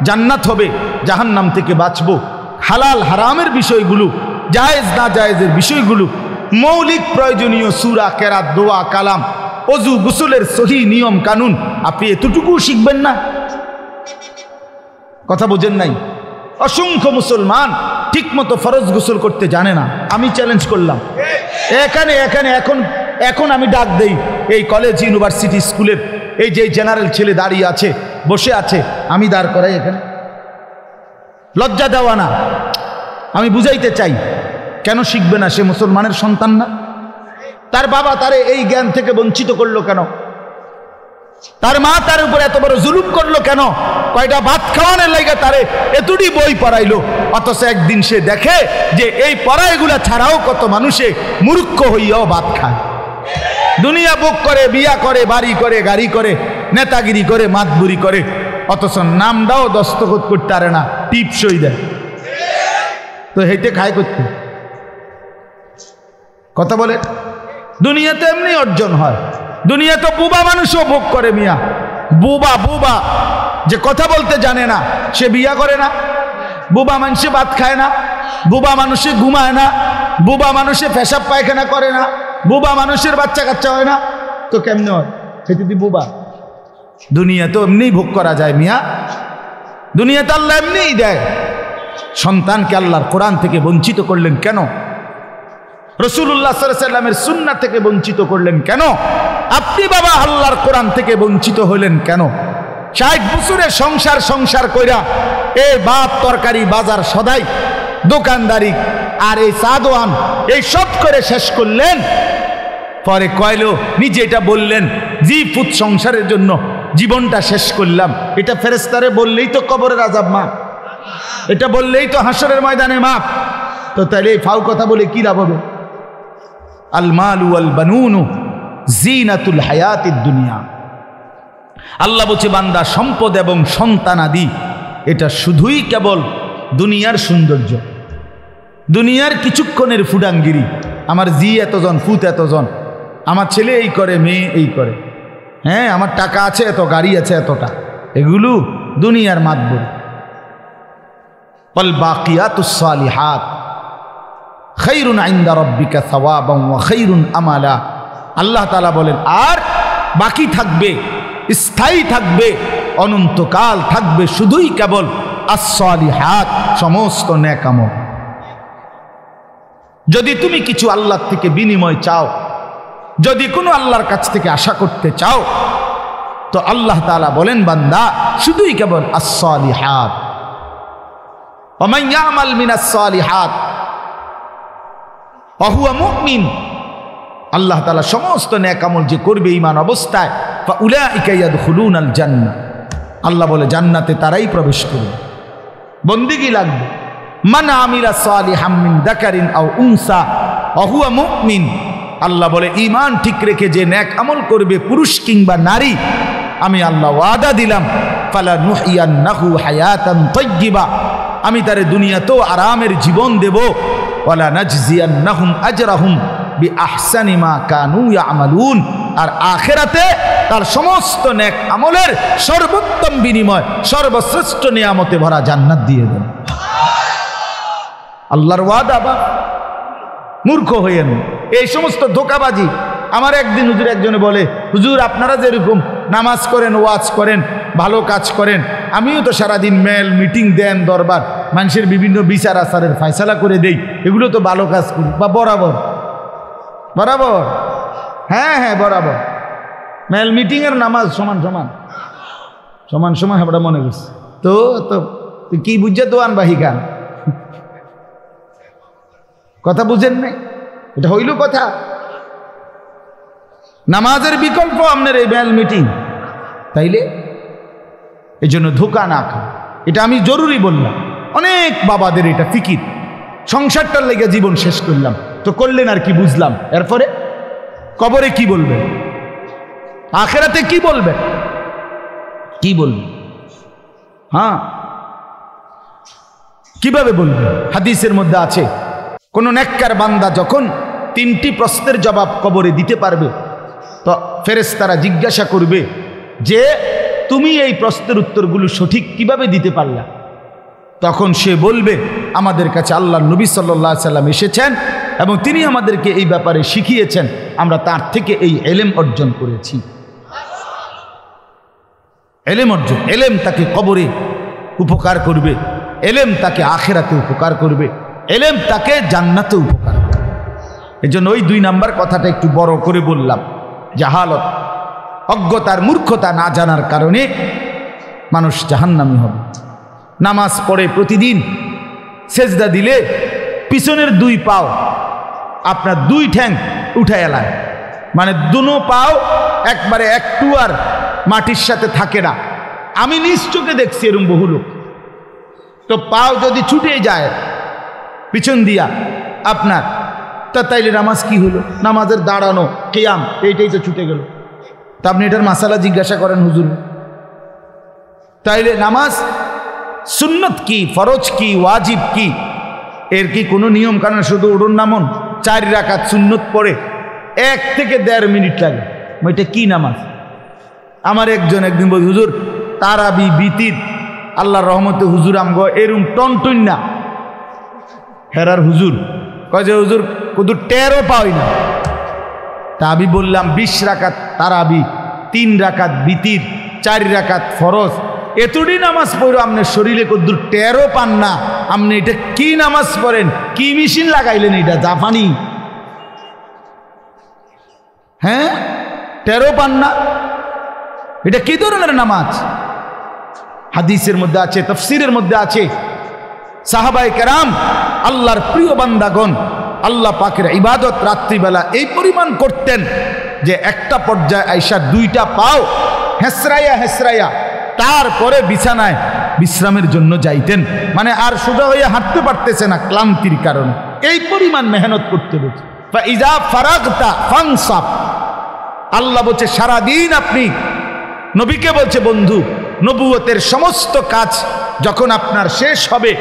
জান্নাত হবে, জাহান্নাম থেকে বাঁচবো, হালাল হারামের বিষয়গুলো, জায়েজ না জায়েজের বিষয়গুলো, মৌলিক প্রয়োজনীয় সূরা, কেরাত, দোয়া, কালাম, ওযু, গোসলের সহি নিয়ম কানুন, আপনি এতটুকু শিখবেন না? কথা বোঝেন নাই? অসংখ্য মুসলমান ঠিকমতো ফরজ গোসল করতে জানে না। আমি চ্যালেঞ্জ করলাম এখানে এখন আমি ডাক দেই, এই কলেজ, ইউনিভার্সিটি, স্কুলের এই যে জেনারেল ছেলে দাঁড়িয়ে আছে, বসে আছে, আমি দাঁড় করাই এখানে। লজ্জা দেওয়া না, আমি বুঝাইতে চাই, কেন শিখবে না? সে মুসলমানের সন্তান না? তার বাবা তারে এই জ্ঞান থেকে বঞ্চিত করলো কেন? তার মা তার উপর এত বড় জুলুম করলো কেন? কয়টা ভাত খাওয়ানোর লাগে তারে এতটি বই পড়াইলো, অথচ একদিন সে দেখে যে এই পড়াইগুলা ছাড়াও কত মানুষে মূর্খ হইয়াও ভাত খায়, দুনিয়া ভোগ করে, বিয়া করে, বাড়ি করে, গাড়ি করে, নেতাগিরি করে, মাতবুরি করে, অথচ নামটাও দস্তখত করতে পারে না, টিপসই দেয়। তো হেঁটে খায় করতে কথা বলে। দুনিয়াতে এমনি অর্জন হয়। দুনিয়া তো বুবা মানুষও ভোগ করে মিয়া। বুবা বুবা যে কথা বলতে জানে না সে বিয়া করে না, বুবা মানুষে ভাত খায় না, বুবা মানুষে ঘুমায় না, বুবা মানুষে পেশাব পায়খানা করে না, বুবা মানুষের বাচ্চা কাচ্চা হয় না। তো কেমনে হয়? সেটি তুই বুবা। দুনিয়া তো এমনি ভোগ করা যায় মিয়া। দুনিয়াতে আল্লাহ এমনিই দেয়। সন্তানকে আল্লাহর কোরআন থেকে বঞ্চিত করলেন কেন? রাসূলুল্লাহ সাল্লাল্লাহু আলাইহি ওয়াসাল্লামের সুন্নাহ থেকে বঞ্চিত করলেন কেন? আপনি বাবা আল্লাহর কোরআন থেকে বঞ্চিত হলেন কেন? 60 বছরের সংসার কইরা এই ভাত তরকারি বাজার সদাই দোকানদারি আর এই সাদওয়ান এই সব করে শেষ করলেন, পরে কইলো নিজে এটা বললেন জি ফুত সংসারের জন্য জীবনটা শেষ করলাম। এটা ফেরেশতারে বললেই তো কবরের আযাব মাপ, এটা বললেই তো হাসরের ময়দানে মাপ। তো তাহলে এই ফাউ কথা বলে কি লাভ হবে? আল মালু ওয়াল বানুনু জিনাতুল হায়াতিদ দুনিয়া। আল্লাহ বলছে বান্দা সম্পদ এবং সন্তানাদি এটা শুধুই কেবল দুনিয়ার সৌন্দর্য, দুনিয়ার কিছুক্ষণের ফুডাঙ্গিরি। আমার জি এতজন, ফুত এতজন, আমার ছেলে এই করে, মেয়ে এই করে, হ্যাঁ আমার টাকা আছে এত, গাড়ি আছে এতটা, এগুলো দুনিয়ার মাতবর। ওয়াল বাকিয়াতুস সালিহাত খায়রুন ইনদা রাব্বিকা সাওয়াবান ওয়া খায়রুন আমালা। আল্লাহ তাআলা বলেন আর বাকি থাকবে, স্থায়ী থাকবে, অনন্তকাল থাকবে শুধুই কেবল আস-সালিহাত, সমস্ত নেক আমল। যদি তুমি কিছু আল্লাহ থেকে বিনিময় চাও, যদি কোনো আল্লাহর কাছ থেকে আশা করতে চাও, তো আল্লাহ তাআলা বলেন বান্দা শুধুই কেবল আস-সালিহাত। ওয়া মান ইয়ামাল মিনাস সালিহাত ওয়া হুয়া মুমিন। আল্লাহ তাআলা সমস্ত নেক আমল যে করবে ঈমান অবস্থায়, ফাউলাইকা ইয়াদখুলুনাল জান্নাহ, আল্লাহ বলে জান্নাতে তারাই প্রবেশ করবে। বন্দেগী লাগবে। মান আমিলা সালিহাম মিন যাকারিন আও উনসা ওয়া হুয়া মুমিন। আল্লাহ বলে ঈমান ঠিক রেখে যে নেক আমল করবে, পুরুষ কিংবা নারী, আমি আল্লাহ ওয়াদা দিলাম ফালা নুহিয়ান্নাহু হায়াতান তাইয়্যিবা, আমি তারে দুনিয়াতেও আরামের জীবন দেব, ওয়ালা নাজজিয়ান্নাহুম আজরাহুম বিআহসানি মা কানু ইয়ামালুন, আর আখিরাতে তার সমস্ত নেক আমলের সর্বোত্তম বিনিময়, সর্বশ্রেষ্ঠ নিয়ামতে ভরা জান্নাত দিয়ে দেন। আল্লাহর ওয়াদা। বা মূর্খ হইয়েন এই সমস্ত ধোঁকাবাজি। আমার একদিন হুজুর একজনে বলে, হুজুর আপনারা যেরকম নামাজ করেন, ওয়াজ করেন, ভালো কাজ করেন, আমিও তো সারাদিন মেল মিটিং দেন, দরবার মানুষের বিভিন্ন বিচার আচারের ফয়সালা করে দেই, এগুলো তো ভালো কাজ করি। বা বরাবর বরাবর, হ্যাঁ হ্যাঁ বরাবর, মেল মিটিংয়ের নামাজ সমান সমান সমান সমান আমরা মনে করছি। তো তো কি বুঝছে তো আনবাহি গান কথা বুঝেন নাই? এটা হইল কথা? নামাজের বিকল্প আপনার এই মেল মিটিং, তাইলে এই জন্য ধোকা না খা। এটা আমি জরুরি বললাম। অনেক বাবাদের এটা ফিকির, সংসারটার লেগে জীবন শেষ করলাম, তো করলেন আর কি বুঝলাম, এরপরে কবরে কি বলবেন, আখিরাতে কি বলবেন, কি বলবেন? হ্যাঁ কিভাবে বলবেন? হাদিসের মধ্যে আছে কোন নেককার বান্দা যখন 3টি প্রশ্নের জবাব কবরে দিতে পারবে, তো ফেরেশতারা জিজ্ঞাসা করবে যে তুমি এই প্রশ্নের উত্তরগুলো সঠিক কিভাবে দিতে পারলা? তখন সে বলবে আমাদের কাছে আল্লাহর নবী সাল্লাল্লাহু আলাইহি সাল্লাম এসেছেন এবং তিনি আমাদেরকে এই ব্যাপারে শিখিয়েছেন, আমরা তার থেকে এই ইলম অর্জন করেছি। ইলম অর্জন, ইলম তাকে কবরে উপকার করবে, ইলম তাকে আখিরাতে উপকার করবে, ইলম তাকে জান্নাতে উপকার করবে। এজন্য ওই 2 নাম্বার কথাটা একটু বড় করে বললাম। জাহালত, অজ্ঞতার, মূর্খতা, না জানার কারণে মানুষ জাহান্নামী হবে। নামাজ পড়ে প্রতিদিন সেজদা দিলে পিছনের 2 পাও আপনার 2 ঠ্যাং উঠায় এলায়, মানে দুনো পাও একবারে একটু আর মাটির সাথে থাকে না। আমি নিজ চোখে দেখছি এরকম বহু লোক। তো পাও যদি ছুটে যায় পিছন দিয়া আপনার, তা তাইলে নামাজ কি হলো? নামাজের দাঁড়ানো কিয়াম এইটাই তো ছুটে গেল। তা আপনি এটার মাসালা জিজ্ঞাসা করেন হুজুর। তাইলে নামাজ সুন্নত কি, ফরজ কি, ওয়াজিব কি, এর কি কোনো নিয়ম কানুন? শুধু উড়ুন নামন 4 রাকাত সুন্নত পড়ে 1 থেকে 1.5 মিনিট লাগে, ওইটা কি নামাজ? আমার একজন একদিন বল, হুজুর তারাবি বিতির আল্লাহর রহমতে হুজুর আমগো এরম টনটন না হেরার হুজুর কয় যে হুজুর কুদুর টেরও পাই না। তা আমি বললাম 20 রাকাত তারাবি, 3 রাকাত বিতির, 4 রাকাত ফরজ, এতটি নামাজ পড়ো আপনার শরীরে কুদুর টেরও পান না, আপনি এটা কি নামাজ পড়েন? কি মেশিন লাগাইলেন? এটা জাপানি? হ্যাঁ, টেরও পান না? এটা কি ধরনের নামাজ? হাদিসের মধ্যে আছে, তাফসীরের মধ্যে আছে, সাহাবায়ে কেরাম আল্লাহর প্রিয় বান্দাগণ আল্লাহ পাকের ইবাদত রাত্রিবেলা এই পরিমাণ করতেন যে একটা পর্যায়ে আইসা 2টা পাও হেসরাইয়া হেসরাইয়া তারপরে বিছানায় বিশ্রামের জন্য যাইতেন। মানে আর সোজা হয়ে হাঁটতে পারতেছে না ক্লান্তির কারণে, এই পরিমাণ মেহনত করতে হচ্ছে। ফাইজা ফারাগতা ফানসাব, আল্লাহ বলছে সারাদিন আপনি, নবীকে বলছে বন্ধু, নবুয়তের সমস্ত কাজ যখন আপনার শেষ হবে,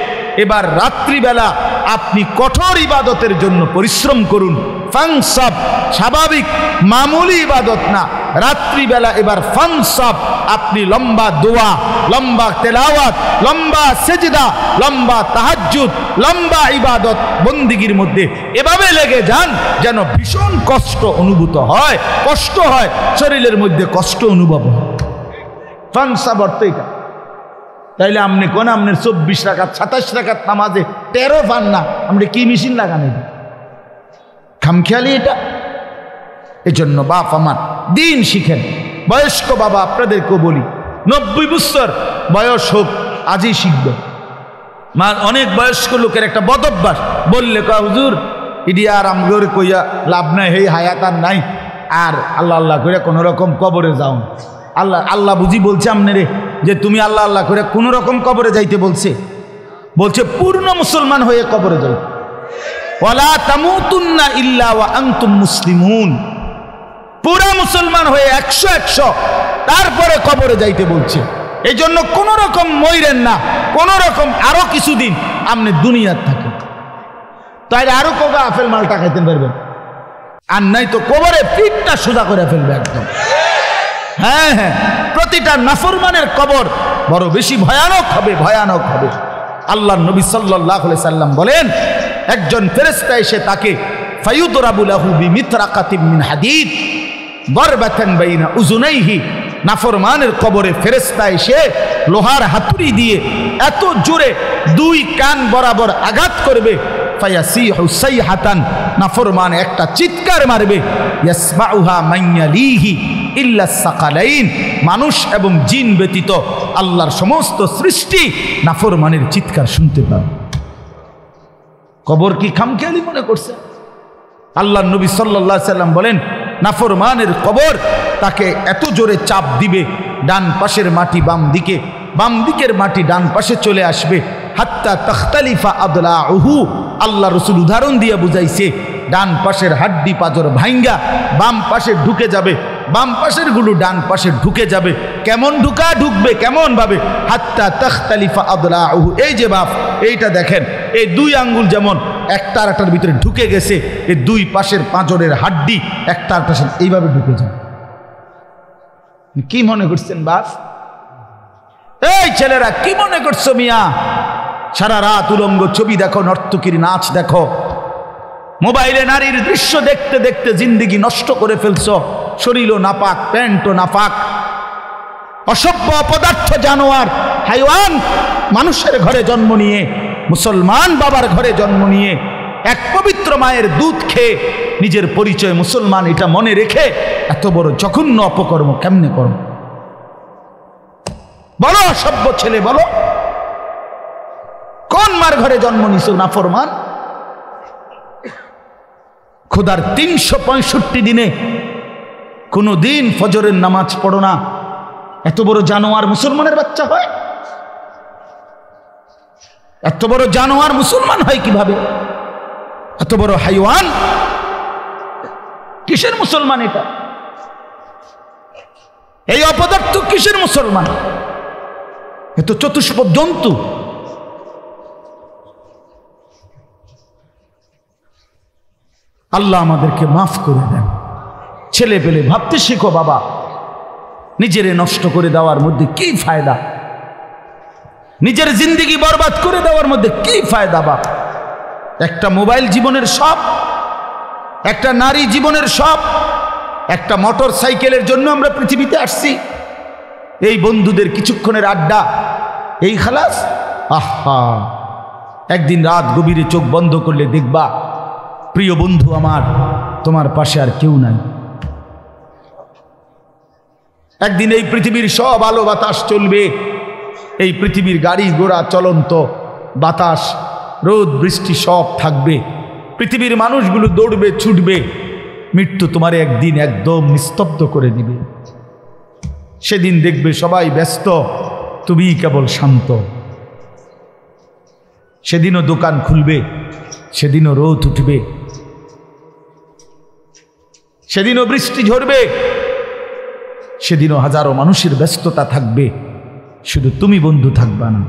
এবার রাত্রিবেলা আপনি কঠোর ইবাদতের জন্য পরিশ্রম করুন। ফানসাব স্বাভাবিক মামুলি ইবাদত না, রাত্রিবেলা এবার ফানসাব আপনি লম্বা দোয়া, লম্বা তেলাওয়াত, লম্বা সেজদা, লম্বা তাহাজ্জুদ, লম্বা ইবাদত বন্দিগির মধ্যে এভাবে লেগে যান যেন ভীষণ কষ্ট অনুভূত হয়, কষ্ট হয়, শরীরের মধ্যে কষ্ট অনুভব হয়। ফানসাব অর্থ এটা। তাইলে আপনি কোন আপনার 24 রাকাত 27 রাকাত নামাজে 13 পান না, আপনি কি মেশিন লাগান? এটা খামখেয়ালি এটা। এই জন্য বাপ আমার দিন শিখেন। বয়স্ক বাবা আপনাদেরকেও বলি, 90 বছর বয়স হোক আজই শিখবে। অনেক বয়স্ক লোকের একটা বদ অভ্যাস, বললে কয় হুজুর ইডি আর আমগরে কইয়া লাভ নাই, হেই হায়াত আর নাই, আর আল্লাহ আল্লাহ করে কোনো রকম কবরে যাও। আল্লাহ আল্লাহ বুঝি বলছে আপনারে যে তুমি আল্লাহ আল্লাহ করে কোন রকম কবরে যাইতে বলছে? বলছে পূর্ণ মুসলমান হয়ে কবরে যাই। ওয়ালা তামুতুন্না ইল্লা ওয়া আনতুম মুসলিমুন, পুরা মুসলমান হয়ে 100 তারপরে কবরে যাইতে বলছে। এই জন্য কোন রকম মইরেন না, কোন রকম আরো কিছুদিন আপনি দুনিয়ার থাকেন, তাই আরো কবে আপেল মালটা খাইতে পারবেন, আর নাই তো কবরে পিঠটা সোজা করে ফেলবে একদম। হ্যাঁ হ্যাঁ, প্রতিটা নাফরমানের কবর বড় বেশি ভয়ানক হবে, ভয়ানক হবে। আল্লাহর নবী সাল্লাল্লাহু আলাইহি সাল্লাম বলেন, একজন ফেরেশতা এসে তাকে ফায়ুদরাবু লাহু বিমিতরাকাতিন মিন হাদিদ দারবাতান বাইনা উযুনাইহি, নাফরমানের কবরে ফেরেশতা এসে লোহার হাতুড়ি দিয়ে এত জোরে 2 কান বরাবর আঘাত করবে, ফায়াসিহু সাইহাতান, নাফরমান একটা চিৎকার মারবে, ইয়াসমাউহা মান ইয়ালিহি ইল্লা সাকালাইন, মানুষ এবং জিন ব্যতীত আল্লাহর সমস্ত সৃষ্টি নাফরমানের চিৎকার শুনতে পাবে। কবর কি খামখেয়ালি মনে করছে? আল্লাহর নবী সাল্লাল্লাহু আলাইহি সাল্লাম বলেন, নাফরমানের কবর তাকে এত জোরে চাপ দিবে, ডান পাশের মাটি বাম দিকে, বাম দিকের মাটি ডান পাশে চলে আসবে, হাত্তা তাখতালিফা আদলাউহু, আল্লাহ রাসূল উদাহরণ দিয়ে বুঝাইছে, ডান পাশের হাড্ডি পাজর ভাঙ্গা বাম পাশে ঢুকে যাবে, বাম পাশের গুলো ডান পাশে ঢুকে যাবে। কেমন ঢুকবে কেমন ভাবে? হাত্তা তাখতালিফা আদলাউহু, এই যে বাপ এইটা দেখেন, এই 2 আঙ্গুল যেমন একটা আরেকটার ভিতরে ঢুকে গেছে, এই 2 পাশের পাঁজরের হাড্ডি একটা আরেকটার সাথে এইভাবে ঢুকে যায়। কি মনে করছেন বাপ? এই ছেলেরা কি মনে করছো মিয়া? সারা রাত উলঙ্গ ছবি দেখো, নর্তকীর নাচ দেখো, মোবাইলে নারীর দৃশ্য দেখতে দেখতে জিন্দেগি নষ্ট করে ফেলছো, শরীরও নাপাক, প্যান্টও নাপাক, অসভ্য অপদার্থ জানোয়ার হাইওয়ান, মানুষের ঘরে জন্ম নিয়ে, মুসলমান বাবার ঘরে জন্ম নিয়ে, এক পবিত্র মায়ের দুধ খেয়ে নিজের পরিচয় মুসলমান এটা মনে রেখে এত বড় জঘন্য অপকর্ম কেমনে করো? বলো অসভ্য ছেলে, বলো কোন মার ঘরে জন্ম নিছো নাফরমান? খোদার 365 দিনে কোনো দিন ফজরের নামাজ পড়ো না, এত বড় জানোয়ার মুসলমানের বাচ্চা হয়? এত বড় জানোয়ার মুসলমান হয় কিভাবে? এত বড় হাইওয়ান কিসের মুসলমান? এটা এই অপদার্থ কিসের মুসলমান? এত চতুষ্পদ জন্তু। আল্লাহ আমাদেরকে মাফ করে দেন। ছেলে পেলে ভাবতে শিখো বাবা, নিজেরে নষ্ট করে দেওয়ার মধ্যে কি ফায়দা? নিজের জিন্দেগি বরবাদ করে দেওয়ার মধ্যে কি ফায়দা বাপ? একটা মোবাইল জীবনের সব, একটা নারী জীবনের সব, একটা মোটর সাইকেলের জন্য আমরা পৃথিবীতে আসছি। এই বন্ধুদের কিছুক্ষণের আড্ডা, এই খালাস। আহা, একদিন রাত গভীরে চোখ বন্ধ করলে দেখবা প্রিয় বন্ধু আমার, তোমার পাশে আর কেউ নাই। একদিন এই পৃথিবীর সব আলো বাতাস চলবে, এই পৃথিবীর গাড়ি ঘোড়া চলন্ত, বাতাস রোদ বৃষ্টি সব থাকবে, পৃথিবীর মানুষগুলো দৌড়বে ছুটবে, মৃত্যু তোমারে একদিন একদম নিস্তব্ধ করে দিবে। সেদিন দেখবে সবাই ব্যস্ত, তুমি কেবল শান্ত। সেদিনও দোকান খুলবে, সেদিনও রোদ উঠবে, সেদিনও বৃষ্টি ঝরবে, সেদিনও হাজারো মানুষের ব্যস্ততা থাকবে, শুধু তুমি বন্ধু থাকবা না,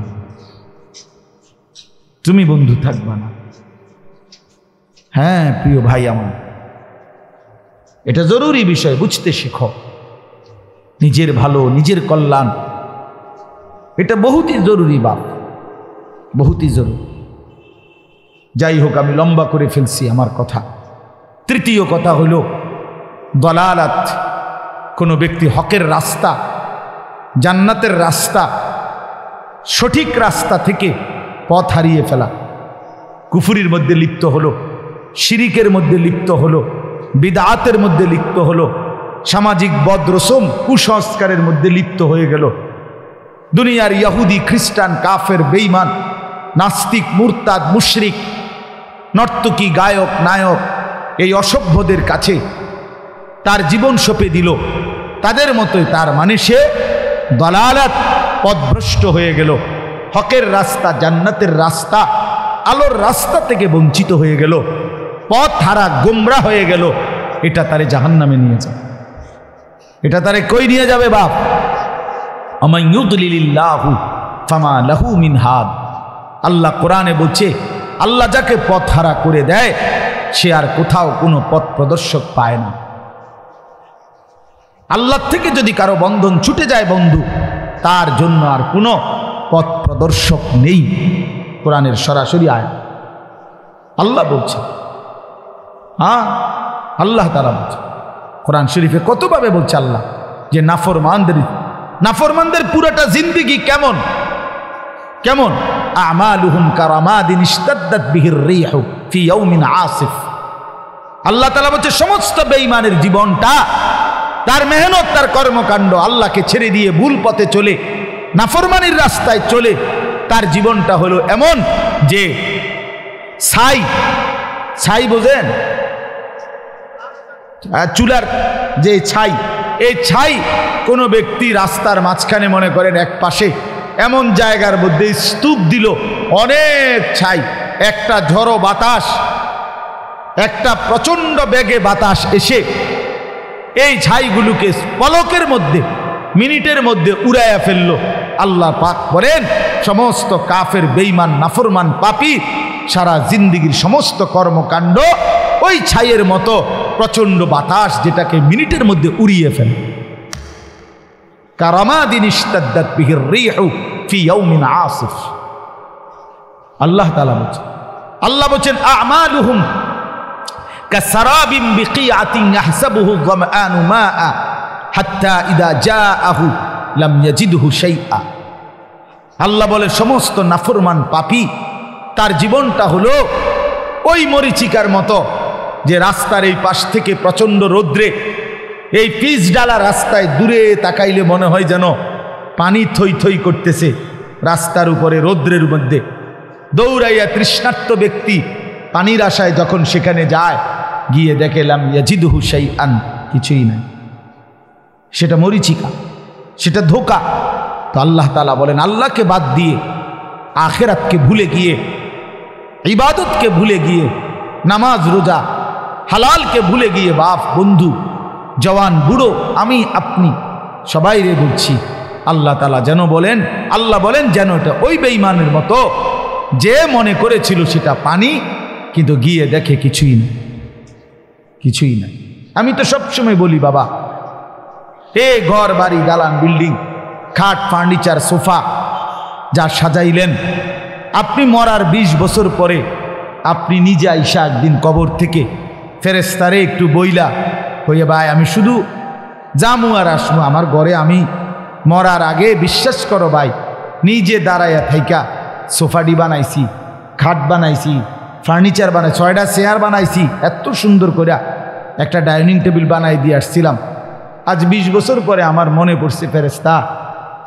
তুমি বন্ধু থাকবা না। হ্যাঁ প্রিয় ভাই আমার, এটা জরুরি বিষয়, বুঝতে শিখো। নিজের ভালো, নিজের কল্যাণ, এটা বহুতই জরুরি বাপ, বহুতই জরুরি। যাই হোক, আমি লম্বা করে ফেলছি আমার কথা। তৃতীয় কথা হলো দলালাত। কোনো ব্যক্তি হকের রাস্তা, জান্নাতের রাস্তা, সঠিক রাস্তা থেকে পথ হারিয়ে ফেলা, কুফরির মধ্যে লিপ্ত হলো, শিরিকের মধ্যে লিপ্ত হলো, বিদআতের মধ্যে লিপ্ত হলো, সামাজিক বদরসম কুসংস্কারের মধ্যে লিপ্ত হয়ে গেল। দুনিয়ার ইহুদি, খ্রিস্টান, কাফের, বেঈমান, নাস্তিক, মুরতাদ, মুশরিক, নর্তকী, গায়ক, নায়ক, এই অসভ্যদের কাছে তার জীবন সঁপে দিল। তাদের মতোই তার মানে সে দলালাত, পথভ্রষ্ট হয়ে গেল, হকের রাস্তা, জান্নাতের রাস্তা, আলোর রাস্তা থেকে বঞ্চিত হয়ে গেল, পথ হারা, গোমরা হয়ে গেল। এটা তারে জাহান্নামে নিয়ে যাবে। এটা তারে কই নিয়ে যাবে বাপ? আমান ইউদলিলিল্লাহু ফামা লাহু মিন হাদ। আল্লাহ কোরআনে বলছে, আল্লাহ যাকে পথ হারা করে দেয় সে আর কোথাও কোনো পথ প্রদর্শক পায় না। আল্লাহ থেকে যদি কারো বন্ধন ছুটে যায় বন্ধু, তার জন্য আর কোনো পথ প্রদর্শক নেই। কোরআনের সরাসরি আয়াত আল্লাহ বলছে। হ্যাঁ, আল্লাহ তাআলা বলছে কোরআন শরীফে, কতভাবে বলছে আল্লাহ যে নাফরমানদের পুরাটা জিন্দেগি কেমন কেমন? আমালুহুম কারামাদিন ইশতাদ্দাত বিহির রিহু ফি ইয়াউমিন আসিফ। আল্লাহ তাআলা বলছে সমস্ত বেঈমানের জীবনটা, তার মেহনত, তার কর্মকাণ্ড, আল্লাহকে ছেড়ে দিয়ে ভুল পথে চলে, নাফরমানির রাস্তায় চলে, তার জীবনটা হলো এমন যে ছাই বোঝেন, চুলার যে ছাই, এই ছাই কোনো ব্যক্তি রাস্তার মাঝখানে, মনে করেন এক পাশে এমন জায়গার মধ্যে স্তূপ দিল, অনেক ছাই, একটা ঝড়ো বাতাস, একটা প্রচণ্ড বেগে বাতাস এসে এই ছাইগুলোকে পলকের মধ্যে, মিনিটের মধ্যে উড়াইয়া ফেলল। আল্লাহ পাক বলেন সমস্ত কাফের, বেঈমান, নাফরমান, পাপী সারা জিন্দেগির সমস্ত কর্মকাণ্ড ওই ছাইয়ের মতো প্রচণ্ড বাতাস, যেটাকে মিনিটের মধ্যে উড়িয়ে ফেলে। কারামাদিন ইশতাদ্দাত বিহির রিহু ফি ইয়াউমিন আসিফ। আল্লাহ তাআলা বলেন, আল্লাহ বলেন আমালুহুম কাসারাবিন বিকিআতিন ইয়াহসাবুহু যামআনু মাআ হাত্তা ইযা জাআহু লাম ইয়াজিদহু শাইআ। আল্লাহ বলে সমস্ত নাফরমান পাপী তার জীবনটা হলো ওই মরিচিকার মতো, যে রাস্তার এই পাশ থেকে প্রচণ্ড রৌদ্রে, এই পিচ ডালা রাস্তায় দূরে তাকাইলে মনে হয় যেন পানি থই থই করতেছে রাস্তার উপরে রৌদ্রের মধ্যে। দৌড়াইয়া তৃষ্ণার্ত ব্যক্তি পানির আশায় যখন সেখানে যায়, গিয়ে দেখে লাম ইয়াজিদহু শাইআন, কিছুই নাই, সেটা মরিচিকা। সেটা ধোঁকা। তো আল্লাহ তাআলা বলেন, আল্লাহকে বাদ দিয়ে, আখিরাতকে ভুলে গিয়ে, ইবাদতকে ভুলে গিয়ে, নামাজ রোজা হালালকে ভুলে গিয়ে, বাপ বন্ধু জওয়ান বুড়ো আমি আপনি সবাই রে বলছি, আল্লাহ তাআলা যেন বলেন, আল্লাহ বলেন যেন এটা ওই বেঈমানের মতো যে মনে করেছিল সেটা পানি, কিন্তু গিয়ে দেখে কিছুই না, কিছুই না। আমি তো সবসময় বলি বাবা, এই ঘর বাড়ি দালান বিল্ডিং খাট ফার্নিচার সোফা যা সাজাইলেন, আপনি মরার 20 বছর পরে আপনি নিজে আইসা একদিন কবর থেকে ফেরেশতারে একটু বইলা হইয়া, ভাই আমি শুধু জামু আর আসমু, আমার ঘরে আমি মরার আগে বিশ্বাস করো ভাই নিজে দাঁড়াইয়া থাইকা সোফাটি বানাইছি, খাট বানাইছি, ফার্নিচার বানাই, 6টা চেয়ার বানাইছি, এত সুন্দর করে একটা ডাইনিং টেবিল বানাই দিয়ে আসছিলাম। আজ 20 বছর পরে আমার মনে পড়ছে ফেরেশতা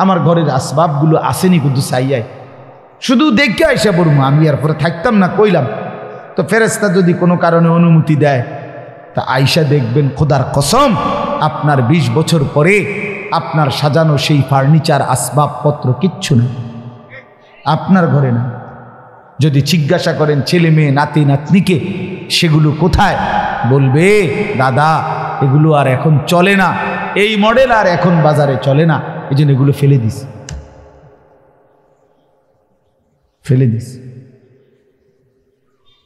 আমার ঘরের আসবাবগুলো আসেনি কিন্তু চাইয়াই, শুধু দেখে আইসা পড়বো, আমি আর পরে থাকতাম না কইলাম। তো ফেরেশতা যদি কোনো কারণে অনুমতি দেয় তা আইসা দেখবেন, খোদার কসম আপনার 20 বছর পরে আপনার সাজানো সেই ফার্নিচার আসবাবপত্র কিচ্ছু নেই, আপনার ঘরে না। যদি জিজ্ঞাসা করেন ছেলে মেয়ে নাতি নাতনিকে সেগুলো কোথায়, বলবে দাদা এগুলো আর এখন চলে না, এই মডেল আর এখন বাজারে চলে না, এই জন্য এগুলো ফেলে দিস, ফেলে দিস।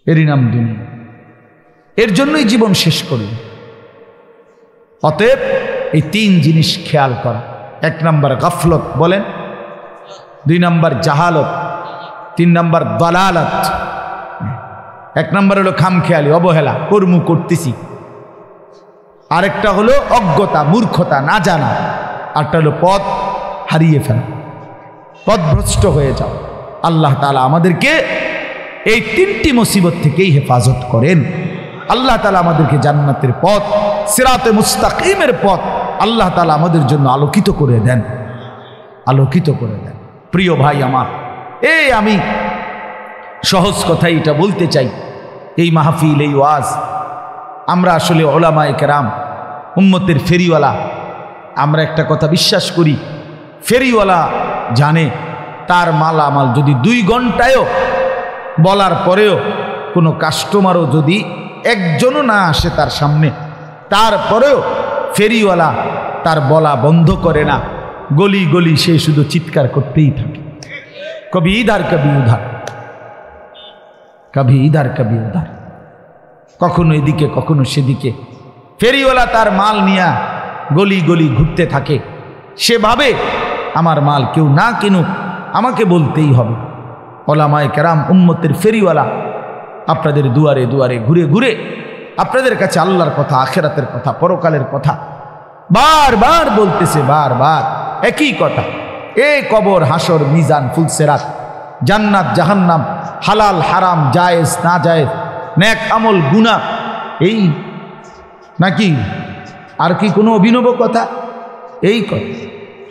এরই নাম দুনিয়া, এর জন্যই জীবন শেষ করল। অতএব এই 3 জিনিস খেয়াল করা। 1 নম্বর গাফলত বলেন, 2 নম্বর জাহালত, 3 নম্বর দালালত। 1 নম্বর হলো খামখেয়ালি, অবহেলা, কর্ম করতেছি। আরেকটা হলো অজ্ঞতা, মূর্খতা, না জানা। আরেকটা হলো পথ হারিয়ে ফেলা, পথভ্রষ্ট হয়ে যাও। আল্লাহ তাআলা আমাদেরকে এই 3টি মুসিবত থেকেই হেফাজত করেন। আল্লাহ তাআলা আমাদেরকে জান্নাতের পথ, সিরাতে মুস্তাকিমের পথ আল্লাহ তাআলা আমাদের জন্য আলোকিত করে দেন, আলোকিত করে দেন। প্রিয় ভাই আমার, এই আমি সহজ কথাই এটা বলতে চাই, এই মাহফিল, এই ওয়াজ, আমরা আসলে উলামায়ে কেরাম উম্মতের ফেরিওয়ালা। আমরা একটা কথা বিশ্বাস করি, ফেরিওয়ালা জানে তার মালামাল যদি 2 ঘন্টায়ও বলার পরেও কোনো কাস্টমারও যদি একজনও না আসে তার সামনে, তারপরেও ফেরিওয়ালা তার বলা বন্ধ করে না, গলি গলি সে শুধু চিৎকার করতেই থাকে, কবি ইধার কবি উধার, কবি ইধার কবি উধার, কখনো এদিকে কখনো সেদিকে। ফেরিওয়ালা তার মাল নিয়ে গলি গলি ঘুরতে থাকে, সেভাবে আমার মাল কেউ না কিনুক আমাকে বলতেই হবে। উলামায়ে কেরাম উম্মতের ফেরিওয়ালা আপনাদের দুয়ারে দুয়ারে ঘুরে ঘুরে আপনাদের কাছে আল্লাহর কথা, আখিরাতের কথা, পরকালের কথা বারবার বলতেছে, বারবার একই কথা। এই কবর, হাসর, মিজান, ফুলসেরাত, জান্নাত, জাহান্নাম, হালাল হারাম, জায়েজ না জায়েজ, নেক আমল, গুনাহ, এই নাকি আর কি কোনো অভিনব কথা? এই কথা।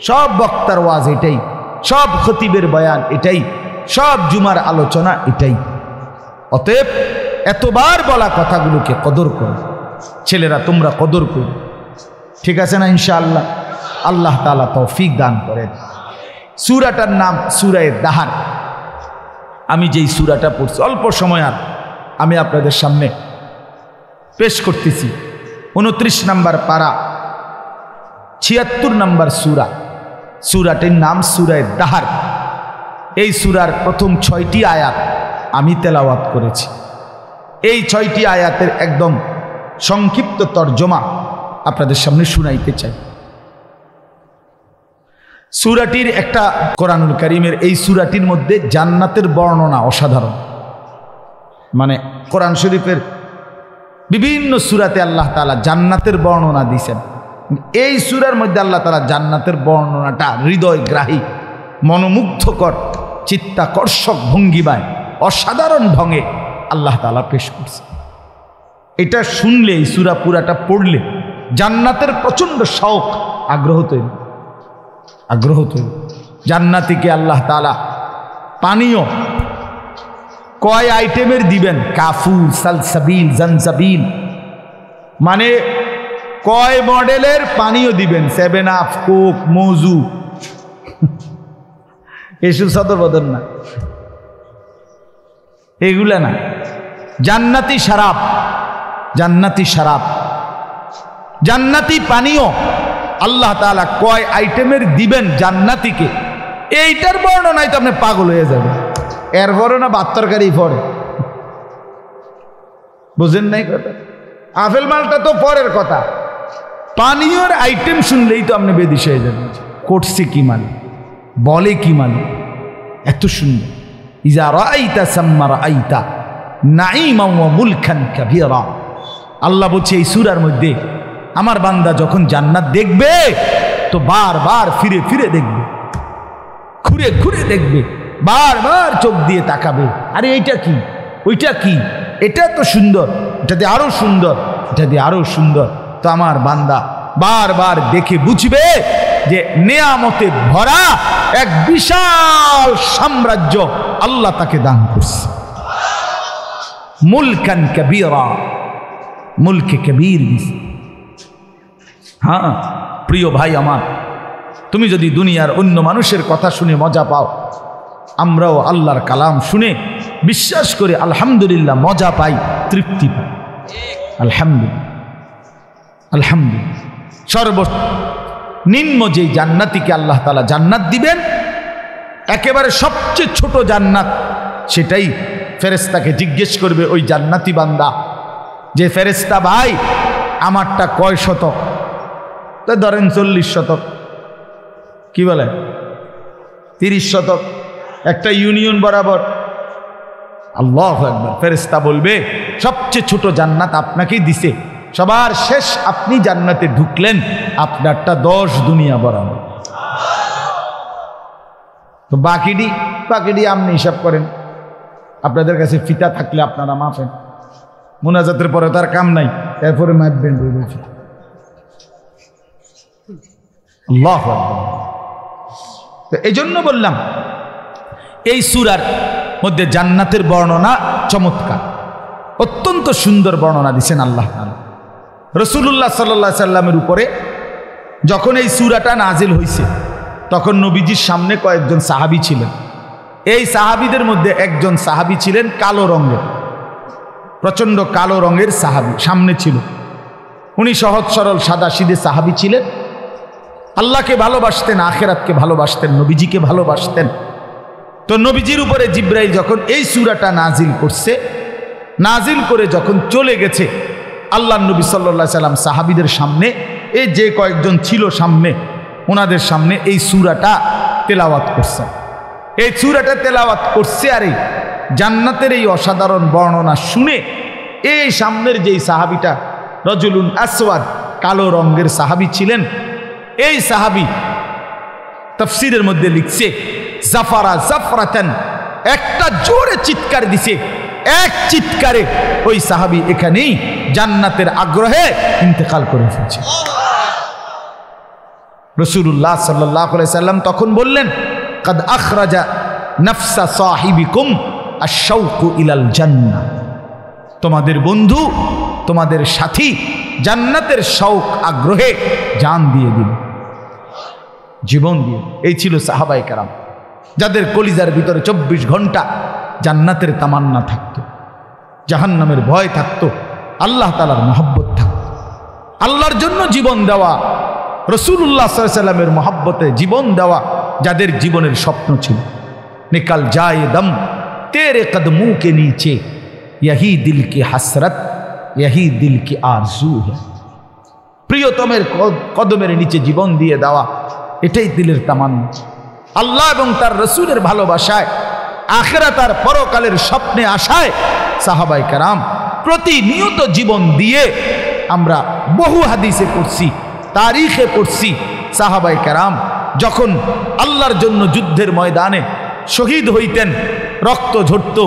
সব বক্তার ওয়াজ এটাই, সব খতিবের বয়ান এটাই, সব জুমার আলোচনা এটাই। অতএব এতবার বলা কথাগুলোকে কদর করো ছেলেরা, তোমরা কদর করো, ঠিক আছে না? ইনশাআল্লাহ আল্লাহ তাআলা তৌফিক দান করেন। সূরাটার নাম সূরা দাহার। আমি যেই সূরাটা পড়ছি অল্প সময় আর আমি আপনাদের সামনে পেশ করতেছি। 29 নম্বর পারা, 76 নম্বর সূরা। সূরাটির নাম সূরা দাহার। এই সূরার প্রথম 6টি আয়াত আমি তেলাওয়াত করেছি। এই 6টি আয়াতের একদম সংক্ষিপ্ত তর্জমা আপনাদের সামনে শুনাইতে চাই। সূরাটির একটা, কোরআনুল কারীমের এই সূরাটির মধ্যে জান্নাতের বর্ণনা অসাধারণ। মানে কোরআন শরীফের বিভিন্ন সূরাতে আল্লাহ তাআলা জান্নাতের বর্ণনা দিয়েছেন, এই সূরার মধ্যে আল্লাহ তাআলা জান্নাতের বর্ণনাটা হৃদয়গ্রাহী, মনোমুগ্ধকর, চিত্তাকর্ষক ভঙ্গিমায় অসাধারণ ঢঙে আল্লাহ তাআলা পেশ করছে। এটা শুনলে, এই সূরা পুরাটা পড়লে জান্নাতের প্রচণ্ড শৌক, আগ্রহ তৈরি, আগ্রহ তৈরি। জান্নাতীকে আল্লাহ তাআলা পানীয় কয় আইটেমের দিবেন? কাফুর, সালসাবিল, জানজাবিল, মানে কয় মডেলের পানীয় দিবেন, 7 আপ, কোক, মজু, এসব সদর বদল না, এগুলা না। জান্নাতি শরাব, জান্নাতি শরাব, জান্নাতি পানীয় আল্লাহ তাআলা কয় আইটেমের দিবেন জান্নাতিকে, এইটার বর্ণনায় তো আপনি পাগল হয়ে যাবেন। এরপরে না ভাত তরকারি পরে, বুঝেন নাই কথা? আপেল মালটা তো পরের কথা, পানীয়র আইটেম শুনলেই তো আপনি বেদিশ হয়ে যাবেন। করছে কি মানে, বলে কি মানে, এত সুন্দর। ইজা রাআইতা সাম্মা রাআইতা নাঈমান ওয়া মুলকান কাবীরা। আল্লাহ বলছে এই সূরার মধ্যে, আমার বান্দা যখন জান্নাত দেখবে তো বারবার ফিরে ফিরে দেখবে, ঘুরে ঘুরে দেখবে, বারবার চোখ দিয়ে তাকাবে, আরে এইটা কি, ওইটা কি, এটা তো সুন্দর, এটা দিয়ে আরো সুন্দর, এটা দিয়ে আরো সুন্দর। তো আমার বান্দা বারবার দেখে বুঝবে যে নেয়ামতে ভরা এক বিশাল সাম্রাজ্য আল্লাহ তাকে দান করছে। মুলকান কবীরা, মুলকে কবীর। হ্যাঁ প্রিয় ভাই আমার, তুমি যদি দুনিয়ার অন্য মানুষের কথা শুনে মজা পাও, আমরাও আল্লাহর কালাম শুনে বিশ্বাস করে আলহামদুলিল্লাহ মজা পাই, তৃপ্তি পাই। আলহামদুলিল্লাহ, আলহামদুলিল্লাহ। সর্বনিম্ন যে জান্নাতিকে আল্লাহ তাআলা জান্নাত দিবেন, একেবারে সবচেয়ে ছোট জান্নাত, সেটাই ফেরেশতাকে জিজ্ঞেস করবে ওই জান্নাতি বান্দা যে ফেরেশতা ভাই আমারটা কয় শতক? তো ধরেন 40 শতক, কি বলে 30 শতক, একটা ইউনিয়ন বরাবর। আল্লাহু আকবার। ফেরেশতা বলবে সবচেয়ে ছোট জান্নাত আপনাকেই দিছে, সবার শেষ আপনি জান্নাতে ঢুকলেন, আপনারটা 10 দুনিয়া বরাবর। তো বাকিডি আপনি হিসাব করেন, আপনাদের কাছে ফিতা থাকলে আপনারা মাপেন, মুনাজাতের পরে তার কাম নাই, এরপরে মাপবেন। আল্লাহু আকবার। তো এই জন্য বললাম এই সূরার মধ্যে জান্নাতের বর্ণনা চমৎকার, অত্যন্ত সুন্দর বর্ণনা দিয়েছেন আল্লাহ তাআলা। রাসূলুল্লাহ সাল্লাল্লাহু আলাইহি সাল্লামের উপরে যখন এই সূরাটা নাজিল হয়েছে, তখন নবীজির সামনে কয়েকজন সাহাবী ছিলেন। এই সাহাবীদের মধ্যে একজন সাহাবী ছিলেন কালো রঙের, প্রচণ্ড কালো রঙের সাহাবী সামনে ছিল। উনি সহজ সরল সাদাসিধে সাহাবী ছিলেন, আল্লাহকে ভালোবাসতেন, আখিরাতকে ভালোবাসতেন, নবীজিকে ভালোবাসতেন। তো নবীজির উপরে জিবরাইল যখন এই সূরাটা নাজিল করছে, নাজিল করে যখন চলে গেছে, আল্লাহ নবী সাল্লাল্লাহু আলাইহি সাল্লাম সাহাবীদের সামনে, এই যে কয়েকজন ছিল সামনে, ওনাদের সামনে এই সূরাটা তেলাওয়াত করছে। এই সূরাটা তেলাওয়াত করছে, আর এই জান্নাতের এই অসাধারণ বর্ণনা শুনে এই সামনের যেই সাহাবীটা রজুলুন আসওয়াদ, কালো রঙের সাহাবী ছিলেন, এই সাহাবী তাফসীরের মধ্যে লিখছে জাফারা জাফরাতান, একটা জোরে চিৎকার দিছে, এক চিৎকারে ওই সাহাবী এখানেই জান্নাতের আগ্রহে ইন্তেকাল করে ফেলছে। রাসূলুল্লাহ সাল্লাল্লাহু আলাইহি সাল্লাম তখন বললেন কাদ আখরাজা নাফসা সাহিবিকুম আশ-শাওকু ইলাল জান্নাহ, তোমাদের বন্ধু, তোমাদের সাথী জান্নাতের শৌক আগ্রহে জান দিয়ে দিল, জীবন দিয়ে। এই ছিল সাহাবায়ে কেরাম, যাদের কলিজার ভিতরে 24 ঘন্টা জান্নাতের তামান্না থাকতো, জাহান্নামের ভয় থাকতো, আল্লাহ তাআলার মহব্বত থাকতো। আল্লাহর জন্য জীবন দেওয়া, রাসূলুল্লাহ সাল্লাল্লাহু আলাইহি ওয়াসাল্লামের মহব্বতে জীবন দেওয়া যাদের জীবনের স্বপ্ন ছিল। নিকাল যায় দম তেরে কদমোं के नीचे यही दिल की हसरत यही दिल की आरज़ू है। প্রিয়তমের কদমের নিচে জীবন দিয়ে দেওয়া, এটাই দিলের তামান্না। আল্লাহ এবং তার রাসূলের ভালোবাসায়, আখিরাত আর পরকালের স্বপ্নে আশায় সাহাবায়ে কেরাম প্রতিনিয়ত জীবন দিয়ে। আমরা বহু হাদিসে পড়ছি, তারিখে পড়ছি, সাহাবায়ে কেরাম যখন আল্লাহর জন্য যুদ্ধের ময়দানে শহীদ হইতেন, রক্ত ঝরত,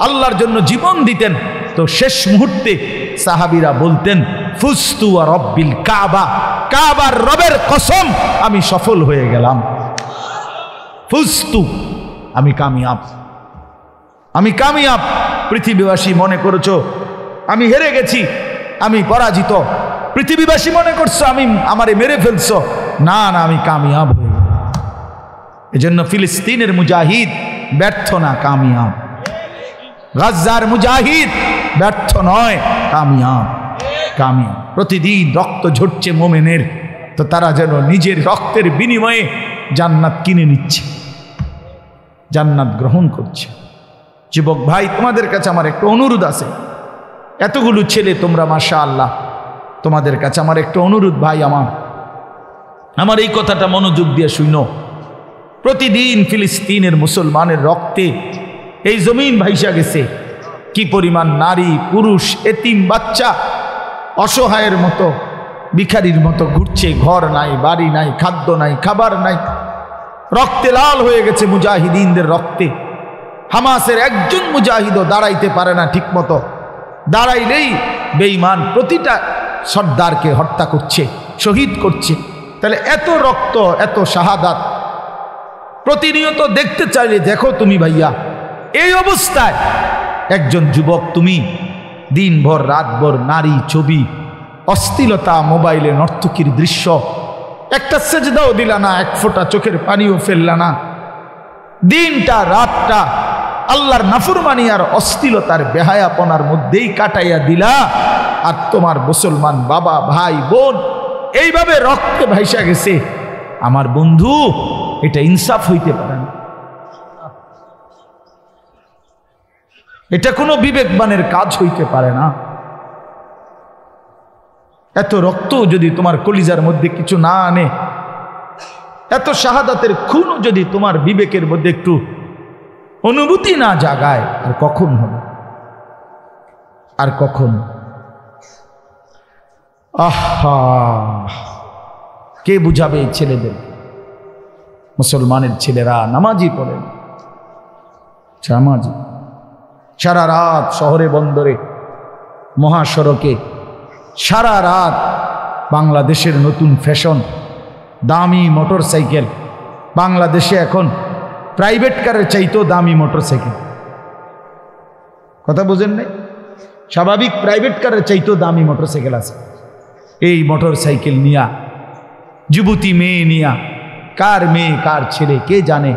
আল্লাহর জন্য জীবন দিতেন, তো শেষ মুহূর্তে সাহাবীরা বলতেন ফুস্তু ওয়া রব্বিল কাবা, কাবার রবের কসম আমি সফল হয়ে গেলাম। ফুস্তু, আমি কামিয়াব, আমি কামিয়াব। পৃথিবীবাসী মনে করেছো আমি হেরে গেছি, আমি পরাজিত, পৃথিবীবাসী মনে করছো আমি আমারে মেরে ফেলছো, না না, আমি কামিয়াব হয়ে গেলাম। এজন্য ফিলিস্তিনের মুজাহিদ ব্যর্থ না, কামিয়াব। গাজার মুজাহিদ ব্যর্থ নয়, কামিয়াব, কামিয়াব। প্রতিদিন রক্ত ঝরছে মোমেনের, তো তারা যেন নিজের রক্তের বিনিময়ে জান্নাত কিনে নিচ্ছে, জান্নাত গ্রহণ করছে। যুবক ভাই, তোমাদের কাছে আমার একটা অনুরোধ আছে। এতগুলো ছেলে তোমরা, মাশাআল্লাহ, তোমাদের কাছে আমার একটা অনুরোধ ভাই, আমার এই কথাটা মনোযোগ দিয়ে শুনো। প্রতিদিন ফিলিস্তিনের মুসলমানের রক্তে এই জমিন ভাইসা গেছে। কি পরিমাণ নারী, পুরুষ, এতিম বাচ্চা অসহায়ের মতো, ভিখারির মতো ঘুরছে, ঘর নাই, বাড়ি নাই, খাদ্য নাই, খাবার নাই, রক্তে লাল হয়ে গেছে মুজাহিদিনদের রক্তে। হামাসের একজন মুজাহিদও দাঁড়াইতে পারে না ঠিক মতো, দাঁড়াইলেই বেঈমান প্রতিটা সর্দারকে হত্যা করছে, শহীদ করছে। তাহলে এত রক্ত, এত শাহাদাত প্রতিনিয়ত দেখতে চাইলে দেখো তুমি ভাইয়া, এই অবস্থায় একজন যুবক তুমি দিনভর রাতভর নারী ছবি, অশ্লীলতা, মোবাইলে নর্তকীর দৃশ্য, একটা সেজদাও দিলা না, এক ফোঁটা চোখের পানিও ফেললা না, দিনটা রাতটা আল্লাহর নাফরমানি আর অশ্লীলতার বেহায়াপনার মধ্যেই কাটাইয়া দিলা, আর তোমার মুসলমান বাবা, ভাই, বোন এইভাবে রক্তে ভাইসা গেছে। আমার বন্ধু, এটা ইনসাফ হইতে পারে না, এটা কোনো বিবেকবানের কাজ হইতে পারে না। এত রক্ত যদি তোমার কলিজার মধ্যে কিছু না আনে, এত শাহাদাতের খুনও যদি তোমার বিবেকের মধ্যে একটু অনুভূতি না জাগায়, আর কখন হবে, আর কখন? আহা, কে বুঝাবে এই ছেলেদের? মুসলমানের ছেলেরা নামাজি পড়েন, নামাজি, সারা রাত শহরে বন্দরে মহাসড়কে, সারা রাত বাংলাদেশের নতুন ফ্যাশন, দামি মোটর সাইকেল। বাংলাদেশে এখন প্রাইভেট কারের চাইতেও দামি মোটর সাইকেল, কথা বুঝেন নাই? স্বাভাবিক প্রাইভেট কারের চাইতেও দামি মোটর সাইকেল আছে। এই মোটর সাইকেল নিয়া যুবতী মেয়ে নিয়া, কার মেয়ে কার ছেলে কে জানে,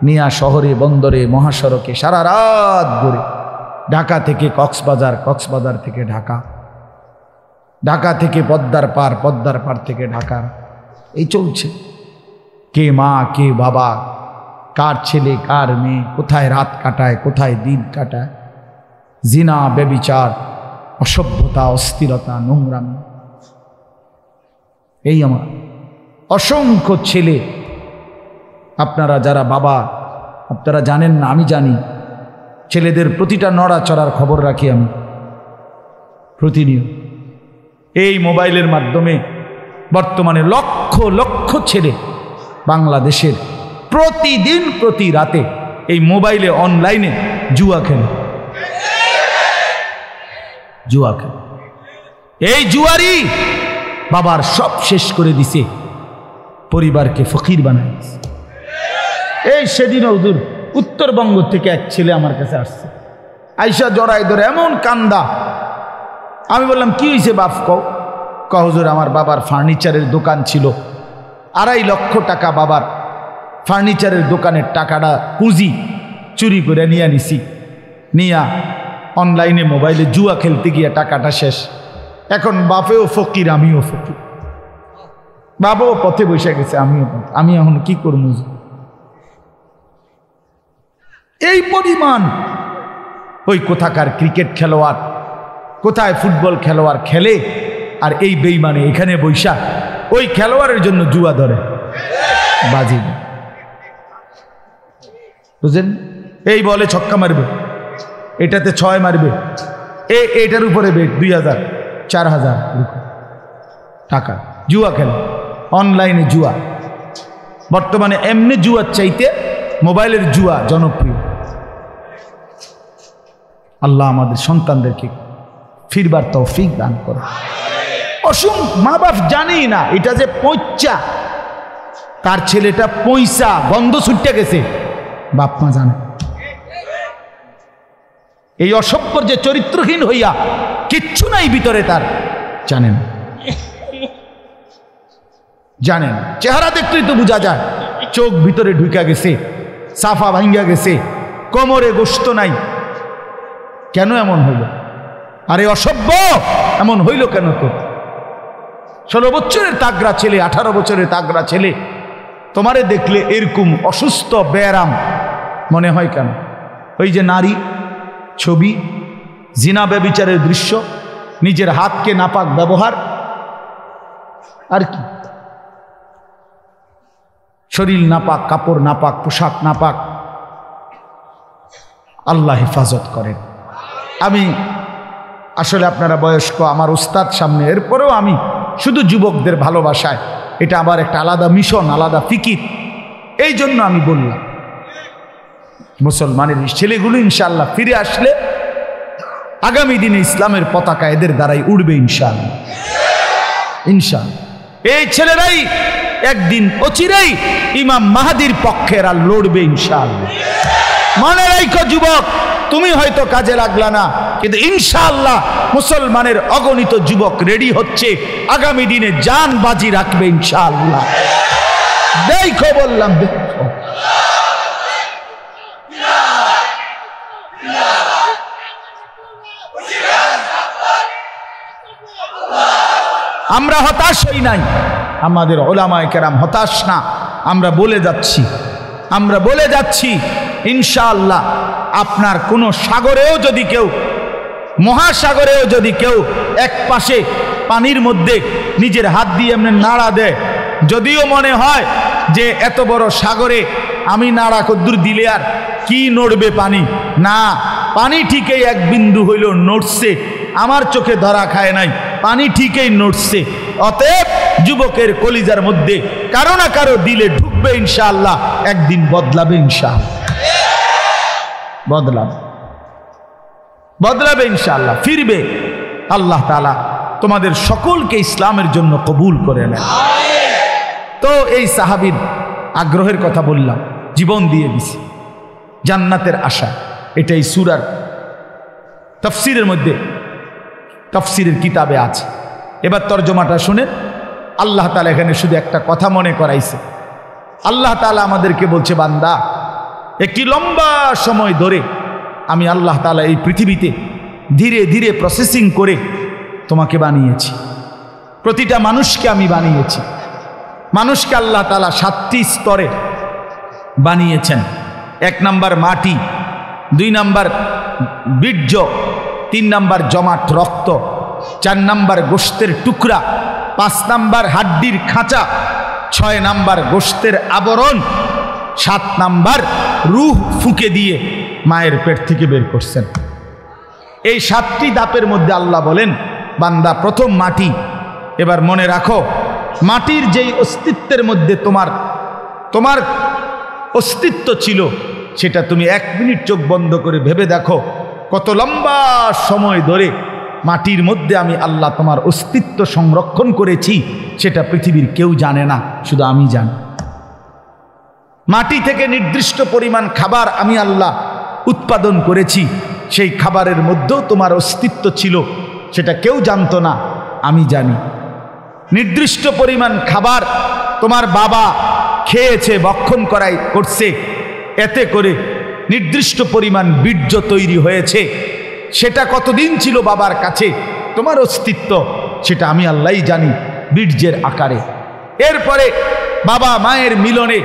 নিয়া শহরে বন্দরে মহাসড়কে সারা রাত ঘুরে, ঢাকা থেকে কক্সবাজার, কক্সবাজার থেকে ঢাকা, ঢাকা থেকে পদ্মার পার, পদ্মার পার থেকে ঢাকা, এই চলছে। কে মা কে বাবা, কার ছেলে কার মেয়ে, কোথায় রাত কাটায়, কোথায় দিন কাটায়, জিনা, ব্যভিচার, অসভ্যতা, অস্থিরতা, নোংরামি। এই আমার অসংখ্য ছেলে, আপনারা যারা বাবা, আপনারা জানেন না, আমি জানি। ছেলেদের প্রতিটা নড়াচড়ার খবর রাখি আমি প্রতিনিয়ত। এই মোবাইলের মাধ্যমে বর্তমানে লক্ষ লক্ষ ছেলে বাংলাদেশের প্রতিদিন প্রতি রাতে এই মোবাইলে অনলাইনে জুয়া খেলে, জুয়া খেলে। এই জুয়ারি বাবার সব শেষ করে দিছে, পরিবারকে ফকির বানায় দিছে। এই সেদিন হুজুর উত্তরবঙ্গ থেকে এক ছেলে আমার কাছে আসছে, আইসা জড়াই ধরে এমন কান্দা। আমি বললাম কি হয়েছে বাপ? কও হুজুর আমার বাবার ফার্নিচারের দোকান ছিল, 2.5 লক্ষ টাকা বাবার ফার্নিচারের দোকানের টাকাটা পুঁজি চুরি করে নিয়ে নিছি, নিয়া অনলাইনে মোবাইলে জুয়া খেলতে গিয়ে টাকাটা শেষ। এখন বাপেও ফকির, আমিও ফকির, বাবাও পথে বসে গেছে, আমিও পথে। আমি এখন কি করব? এই পরিমাণ ওই কোথাকার ক্রিকেট খেলোয়াড়, কোথায় ফুটবল খেলোয়াড় খেলে, আর এই বেঈমানে এখানে বৈশা ওই খেলোয়াড়ের জন্য জুয়া ধরে, বাজি, বুঝলেন? এই বলে ছক্কা মারবে, এটাতে 6 মারবে, এটার উপরে বেট 2000 4000 টাকা জুয়া খেলে, অনলাইনে জুয়া। বর্তমানে এমনি জুয়ার চাইতে মোবাইলের জুয়া জনপ্রিয়। আল্লাহ আমাদের সন্তানদেরকে ফিরবার তৌফিক দান করে। অসংখ্য মা বাপ জানেই না এটা যে পয়সা, তার ছেলেটা পয়সা গন্ধ ছুটে গেছে, বাপ মা জানে। এই অসভ্যর যে চরিত্রহীন হইয়া কিচ্ছু নাই ভিতরে, তার জানেন। জানেন, চেহারা দেখতেই তো বোঝা যায় চোখ ভিতরে ঢুকা গেছে, সাফা ভাঙ্গা গেছে, কোমরে গোশত নাই। কেন এমন হইল? আরে অসভ্য, এমন হইল কেন? তো 16 বছরের তাগড়া ছেলে, 18 বছরের তাগড়া ছেলে, তোমারে দেখলে এরকম অসুস্থ বেয়ারাম মনে হয় কেন? ওই যে নারী ছবি, জিনা ব্যভিচারের দৃশ্য, নিজের হাতকে নাপাক ব্যবহার, আর কি? শরীর নাপাক, কাপড় নাপাক, পোশাক নাপাক। আল্লাহ হেফাজত করেন। আমি আসলে আপনারা বয়স্ক, আমার উস্তাদ সামনে, এরপরেও আমি শুধু যুবকদের ভালোবাসায়, এটা আবার একটা আলাদা মিশন, আলাদা ফিকির, এই জন্য আমি বললাম মুসলমানের ছেলেগুলো ইনশাআল্লাহ ফিরে আসলে আগামী দিনে ইসলামের পতাকা এদের দ্বারাই উড়বে ইনশাআল্লাহ। ইনশাআল্লাহ এই ছেলেরাই একদিন অচিরেই ইমাম মাহাদির পক্ষে আর লড়বে ইনশাআল্লাহ। মনে রাখো যুবক, তুমি হয়তো কাজে লাগলা না, কিন্তু ইনশাআল্লাহ মুসলমানের অগণিত যুবক রেডি হচ্ছে আগামী দিনে জান বাজি রাখবে ইনশাআল্লাহ। দেখো বললাম, দেখো। আমরা হতাশ হই নাই, আমাদের ওলামায়ে কেরাম হতাশ না। আমরা বলে যাচ্ছি ইনশাআল্লাহ আপনার কোনো সাগরেও যদি কেউ, মহাসাগরেও যদি কেউ এক পাশে পানির মধ্যে নিজের হাত দিয়ে এমনি নাড়া দেয়, যদিও মনে হয় যে এত বড় সাগরে আমি নাড়া কদ্দুর দিলে আর কি নড়বে পানি, না, পানি ঠিকই এক বিন্দু হইল নড়ছে, আমার চোখে ধরা খায় নাই, পানি ঠিকই নড়ছে। অতএব যুবকের কলিজার মধ্যে কারো না কারো দিলে ঢুকবে ইনশাআল্লাহ, একদিন বদলাবে ইনশাআল্লাহ, বদলাবে ইনশাআল্লাহ, ফিরবে। আল্লাহ তাআলা তোমাদের সকলকে ইসলামের জন্য কবুল করে নেন। তো এই সাহাবীর আগ্রহের কথা বললাম, জীবন দিয়ে দিছে জান্নাতের আশা। এটাই সূরার তাফসীরের মধ্যে, তাফসীরের কিতাবে আছে। এবার তরজমাটা শুনেন। আল্লাহ তাআলা এখানে শুধু একটা কথা মনে করাইছে। আল্লাহ তাআলা আমাদেরকে বলছে, বান্দা, একটি লম্বা সময় ধরে আমি আল্লাহ তাআলা এই পৃথিবীতে ধীরে ধীরে প্রসেসিং করে তোমাকে বানিয়েছি। প্রতিটা মানুষকে আমি বানিয়েছি। মানুষকে আল্লাহ তাআলা 7টি স্তরে বানিয়েছেন। 1 নাম্বার মাটি, 2 নাম্বার বীর্য, 3 নাম্বার জমাট রক্ত, 4 নাম্বার গোশতের টুকরা, 5 নাম্বার হাড্ডির খাঁচা, 6 নাম্বার গোশতের আবরণ, 7 নাম্বার রূহ ফুঁকে দিয়ে মায়ের পেট থেকে বের করছেন। এই 7টি ধাপের মধ্যে আল্লাহ বলেন, বান্দা, প্রথম মাটি। এবার মনে রাখো, মাটির যেই অস্তিত্বের মধ্যে তোমার অস্তিত্ব ছিল, সেটা তুমি 1 মিনিট চোখ বন্ধ করে ভেবে দেখো, কত লম্বা সময় ধরে মাটির মধ্যে আমি আল্লাহ তোমার অস্তিত্ব সংরক্ষণ করেছি। সেটা পৃথিবীর কেউ জানে না, শুধু আমি জানি। মাটি থেকে নির্দিষ্ট পরিমাণ খাবার আমি আল্লাহ উৎপাদন করেছি। সেই খাবারের মধ্যেও তোমার অস্তিত্ব ছিল, সেটা কেউ জানতো না, আমি জানি। নির্দিষ্ট পরিমাণ খাবার তোমার বাবা খেয়েছে, ভক্ষণ করছে, এতে করে নির্দিষ্ট পরিমাণ বীর্য তৈরি হয়েছে। সেটা কতদিন ছিল বাবার কাছে, তোমার অস্তিত্ব, সেটা আমি আল্লাহই জানি, বীর্যের আকারে। এরপরে বাবা মায়ের মিলনে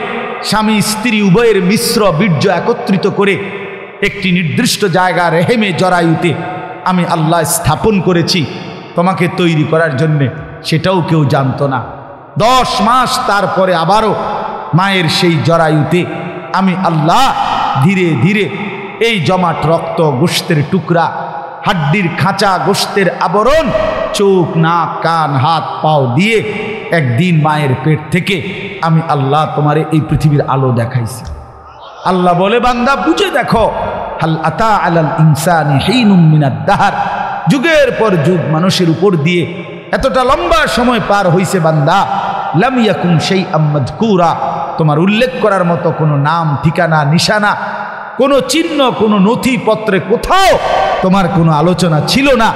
স্বামী স্ত্রী উভয়ের মিশ্র বীর্য একত্রিত করে একটি নির্দিষ্ট জায়গা রেহেমে জরায়ুতে আমি আল্লাহ স্থাপন করেছি তোমাকে তৈরি করার জন্যে, সেটাও কেউ জানতো না। 10 মাস তারপরে আবারও মায়ের সেই জরায়ুতে আমি আল্লাহ ধীরে ধীরে এই জমাট রক্ত, গোশতের টুকরা, হাড্ডির খাঁচা, গোশতের আবরণ, চোখ, নাক, কান, হাত, পাও দিয়ে একদিন মায়ের পেট থেকে আমি আল্লাহ তোমারে এই পৃথিবীর আলো দেখাইছি। আল্লাহ বলে, বান্দা, বুঝে দেখো, হাল আতা আলাল ইনসানি হিনুম মিনাদ দাহর, যুগের পর যুগ মানুষের উপর দিয়ে এতটা লম্বা সময় পার হইছে, বান্দা, লাম ইয়াকুন শাইআম মাযকুরা, তোমার উল্লেখ করার মতো কোনো নাম, ঠিকানা, নিশানা, কোনো চিহ্ন, কোনো নথিপত্রে কোথাও তোমার কোনো আলোচনা ছিল না।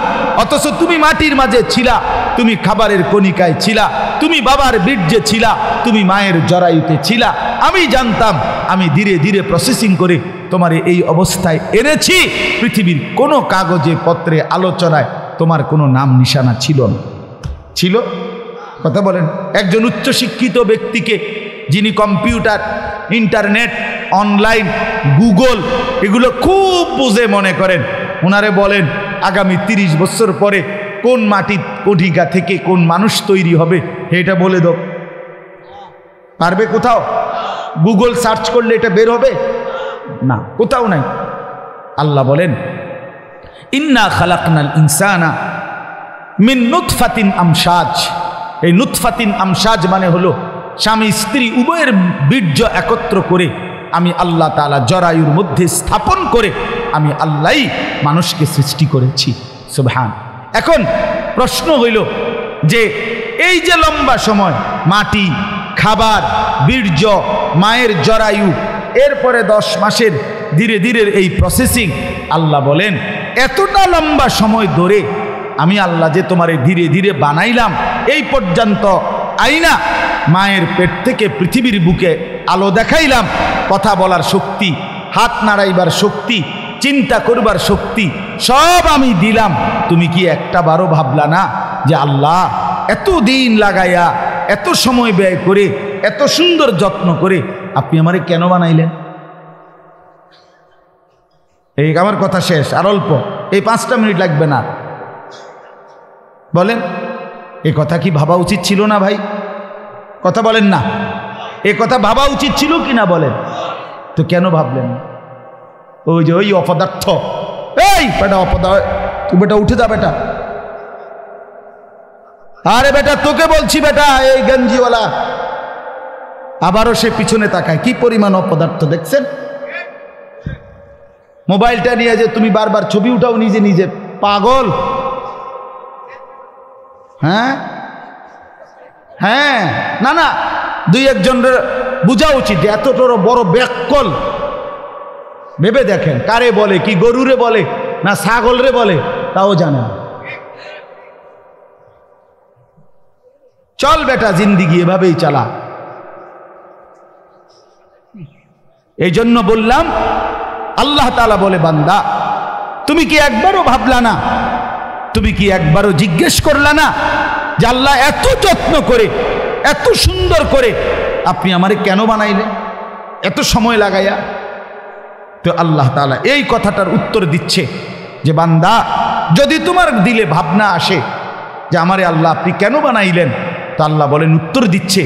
অথচ তুমি মাটির মাঝে ছিলা, তুমি খাবারের কণিকায় ছিলা, তুমি বাবার বীর্যে ছিলা, তুমি মায়ের জরায়ুতে ছিলা। আমি জানতাম, আমি ধীরে ধীরে প্রসেসিং করে তোমার এই অবস্থায় এনেছি। পৃথিবীর কোনো কাগজে পত্রে আলোচনায় তোমার কোনো নাম নিশানা ছিল না। ছিল? কথা বলেন। একজন উচ্চশিক্ষিত ব্যক্তিকে, যিনি কম্পিউটার, ইন্টারনেট, অনলাইন, গুগল এগুলো খুব বুঝে মনে করেন, ওনারে বলেন আগামী 30 বছর পরে কোন মাটির কণিকা থেকে কোন মানুষ তৈরি হবে, এটা বলে দাও। পারবে কোথাও? গুগল সার্চ করলে এটা বের হবে না, কোথাও নাই। আল্লাহ বলেন ইন্না খালাকনাল ইনসানা মিন নুতফাতিন আমশাজ। এই নুতফাতিন আমশাজ মানে হলো স্বামী স্ত্রী উভয়ের বীর্য একত্র করে আমি আল্লাহ তাআলা জরায়ুর মধ্যে স্থাপন করে আমি আল্লাহই মানুষকে সৃষ্টি করেছি। সুবহান। এখন প্রশ্ন হইল যে এই যে লম্বা সময় মাটি, খাবার, বীর্য, মায়ের জরায়ু, এরপরে 10 মাসের ধীরে ধীরে এই প্রসেসিং, আল্লাহ বলেন এতটা লম্বা সময় ধরে আমি আল্লাহ যে তোমারে ধীরে ধীরে বানাইলাম, এই পর্যন্ত আইনা মায়ের পেট থেকে পৃথিবীর বুকে আলো দেখাইলাম, কথা বলার শক্তি, হাত নাড়াইবার শক্তি, চিন্তা করবার শক্তি সব আমি দিলাম। তুমি কি একটা বারো ভাবলা না যে আল্লাহ এত দিন লাগাইয়া, এত সময় ব্যয় করে, এত সুন্দর যত্ন করে আপনি আমারে কেন বানাইলেন? এই আমার কথা শেষ, আর অল্প, এই 5টা মিনিট লাগবে না। বলেন এই কথা কি ভাবা উচিত ছিল না ভাই? কথা বলেন না, এ কথা ভাবা উচিত ছিল কি না বলেন? তো কেন ভাবলেন? ওই যে ওই অপদার্থ, এই বেটা অপদার্থ, তুই বেটা উঠে যা বেটা। আরে বেটা তোকে বলছি বেটা, এই গঞ্জিওয়ালা। আবারও সে পিছনে তাকায়, কি পরিমাণ অপদার্থ দেখছেন? মোবাইলটা নিয়ে যে তুমি বারবার ছবি উঠাও নিজে নিজে, পাগল। হ্যাঁ হ্যাঁ, না না, 2-1 জনের বোঝা উচিত যে এতটা বড় ব্যাককল। ভেবে দেখেন, কারে বলে, কি গরুরে বলে না ছাগলরে বলে তাও জানে না। চল বেটা জিন্দিগি এভাবেই চালা। এই জন্য বললাম, আল্লাহ তাআলা বলে বান্দা তুমি কি একবারও ভাবলা না, তুমি কি একবারও জিজ্ঞেস করলা না যে আল্লাহ এত যত্ন করে, এত সুন্দর করে আপনি আমারে কেন বানাইলেন এত সময় লাগাইয়া? তো আল্লাহ তাআলা এই কথাটার উত্তর দিচ্ছে যে বান্দা যদি তোমার দিলে ভাবনা আসে যে আমারে আল্লাহ আপনি কেন বানাইলেন, তো আল্লাহ বলেন উত্তর দিচ্ছে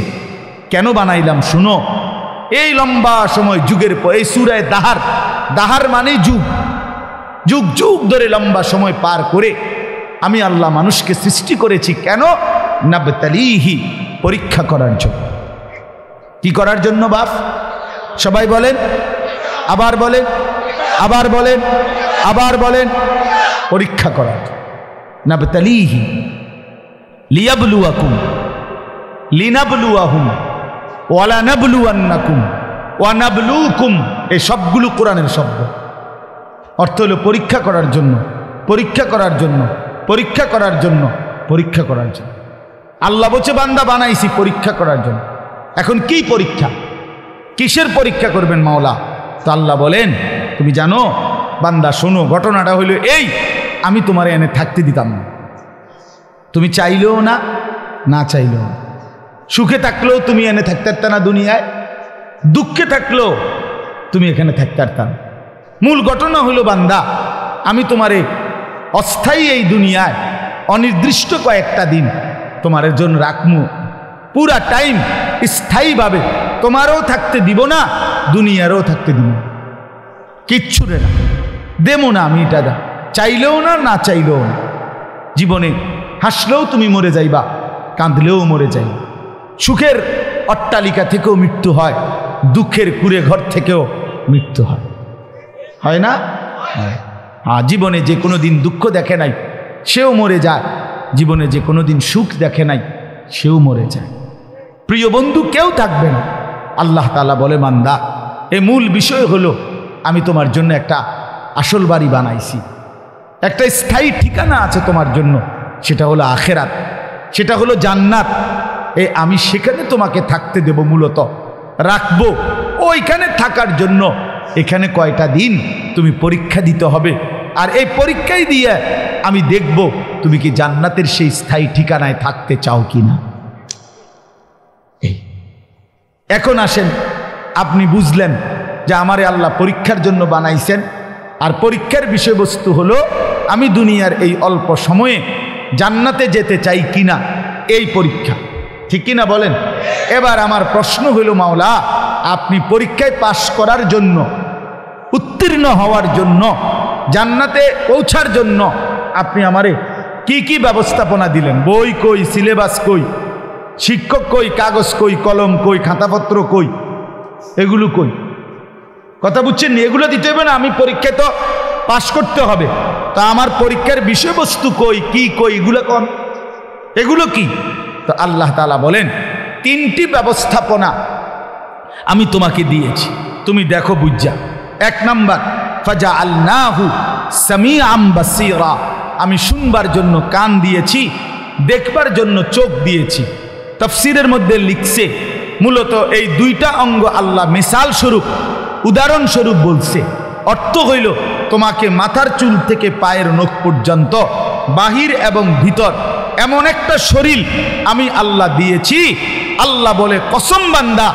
কেন বানাইলাম শুনো। এই লম্বা সময় যুগের পর, এই সূরায়ে দাহার, দাহার মানে যুগ, যুগ যুগ ধরে লম্বা সময় পার করে আমি আল্লাহ মানুষকে সৃষ্টি করেছি কেন? নাবতালিহি, পরীক্ষা করার জন্য। কি করার জন্য বাপ? সবাই বলেন, আবার বলেন, আবার বলেন, আবার বলেন, পরীক্ষা করার। নাবতালিহি লিয়াবলুয়াকুম লিনাবলুয়াহুম ওয়ালা নাবলুয়ান্নাকুম ওয়া নাবলুকুম। এই সবগুলো কোরআনের শব্দ, অর্থ হলো পরীক্ষা করার জন্য, পরীক্ষা করার জন্য, পরীক্ষা করার জন্য, পরীক্ষা করার জন্য। আল্লাহ বলছে বান্দা বানাইছি পরীক্ষা করার জন্য। এখন কি পরীক্ষা, কিসের পরীক্ষা করবেন মাওলা? তো আল্লাহ বলেন তুমি জানো বান্দা শোনো, ঘটনাটা হইল এই, আমি তোমার এনে থাকতে দিতাম না, তুমি চাইলেও না, না চাইলেও না। সুখে থাকলেও তুমি এনে থাকতে পারত না দুনিয়ায়, দুঃখে থাকলেও তুমি এখানে থাকতে পারতাম। মূল ঘটনা হইল বান্দা আমি তোমারে অস্থায়ী এই দুনিয়ায় অনির্দিষ্ট কয়েকটা দিন তোমার জন্য রাখমু, পুরা টাইম স্থায়ীভাবে তোমারও থাকতে দিব না, দুনিয়ারও থাকতে দিব না, কিচ্ছু রে না দেবো না আমি, এটা দা চাইলেও না, না চাইলেও না। জীবনে হাসলেও তুমি মরে যাইবা, কাঁদলেও মরে যাইবা। সুখের অট্টালিকা থেকেও মৃত্যু হয়, দুঃখের কুড়ে ঘর থেকেও মৃত্যু হয়, হয় না? হ্যাঁ, জীবনে যে কোনো দিন দুঃখ দেখে নাই সেও মরে যায়, জীবনে যে কোনো দিন সুখ দেখে নাই সেও মরে যায়। প্রিয় বন্ধু কেউ থাকবে না। আল্লাহ তাআলা বলে বান্দা এই মূল বিষয় হলো আমি তোমার জন্য একটা আসল বাড়ি বানাইছি, একটা স্থায়ী ঠিকানা আছে তোমার জন্য, সেটা হলো আখেরাত, সেটা হলো জান্নাত। আমি সেখানে তোমাকে থাকতে দেব, মূলত রাখবো। ওইখানে থাকার জন্য এখানে কয়টা দিন তুমি পরীক্ষা দিতে হবে, আর এই পরীক্ষায় দিয়ে আমি দেখব তুমি কি জান্নাতের সেই স্থায়ী ঠিকানায় থাকতে চাও কিনা। এখন আসেন, আপনি বুঝলেন যে আমারে আল্লাহ পরীক্ষার জন্য বানাইছেন, আর পরীক্ষার বিষয়বস্তু হলো আমি দুনিয়ার এই অল্প সময়ে জান্নাতে যেতে চাই কিনা, এই পরীক্ষা, ঠিক কিনা বলেন? এবার আমার প্রশ্ন হইল, মাওলা আপনি পরীক্ষায় পাশ করার জন্য, উত্তীর্ণ হওয়ার জন্য, জান্নাতে পৌঁছার জন্য আপনি আমারে কি কি ব্যবস্থাপনা দিলেন? বই কই, সিলেবাস কই, শিক্ষক কই, কাগজ কই, কলম কই, খাতাপত্র কই, এগুলো কই? কথা বুঝছেন? এগুলো দিতে হবে না, আমি পরীক্ষায় তো পাশ করতে হবে, তা আমার পরীক্ষার বিষয়বস্তু কই, কি কই, এগুলো কম, এগুলো কি? তো আল্লাহ তাআলা বলেন, তিনটি ব্যবস্থাপনা আমি তোমাকে দিয়েছি, তুমি দেখো বুঝা। এক নাম্বার, ফাজআলনাহু সামিআম বাসীরা, আমি শুনবার জন্য কান দিয়েছি, দেখবার জন্য চোখ দিয়েছি। তাফসীরের মধ্যে লিখছে মূলত এই দুইটা অঙ্গ আল্লাহ মিসাল স্বরূপ, উদাহরণ স্বরূপ বলছে। অর্থ হইল তোমাকে মাথার চুল থেকে পায়ের নখ পর্যন্ত, বাহির এবং ভিতর, এমন একটা শরীর আমি আল্লাহ দিয়েছি। আল্লাহ বলে, কসম বান্দা,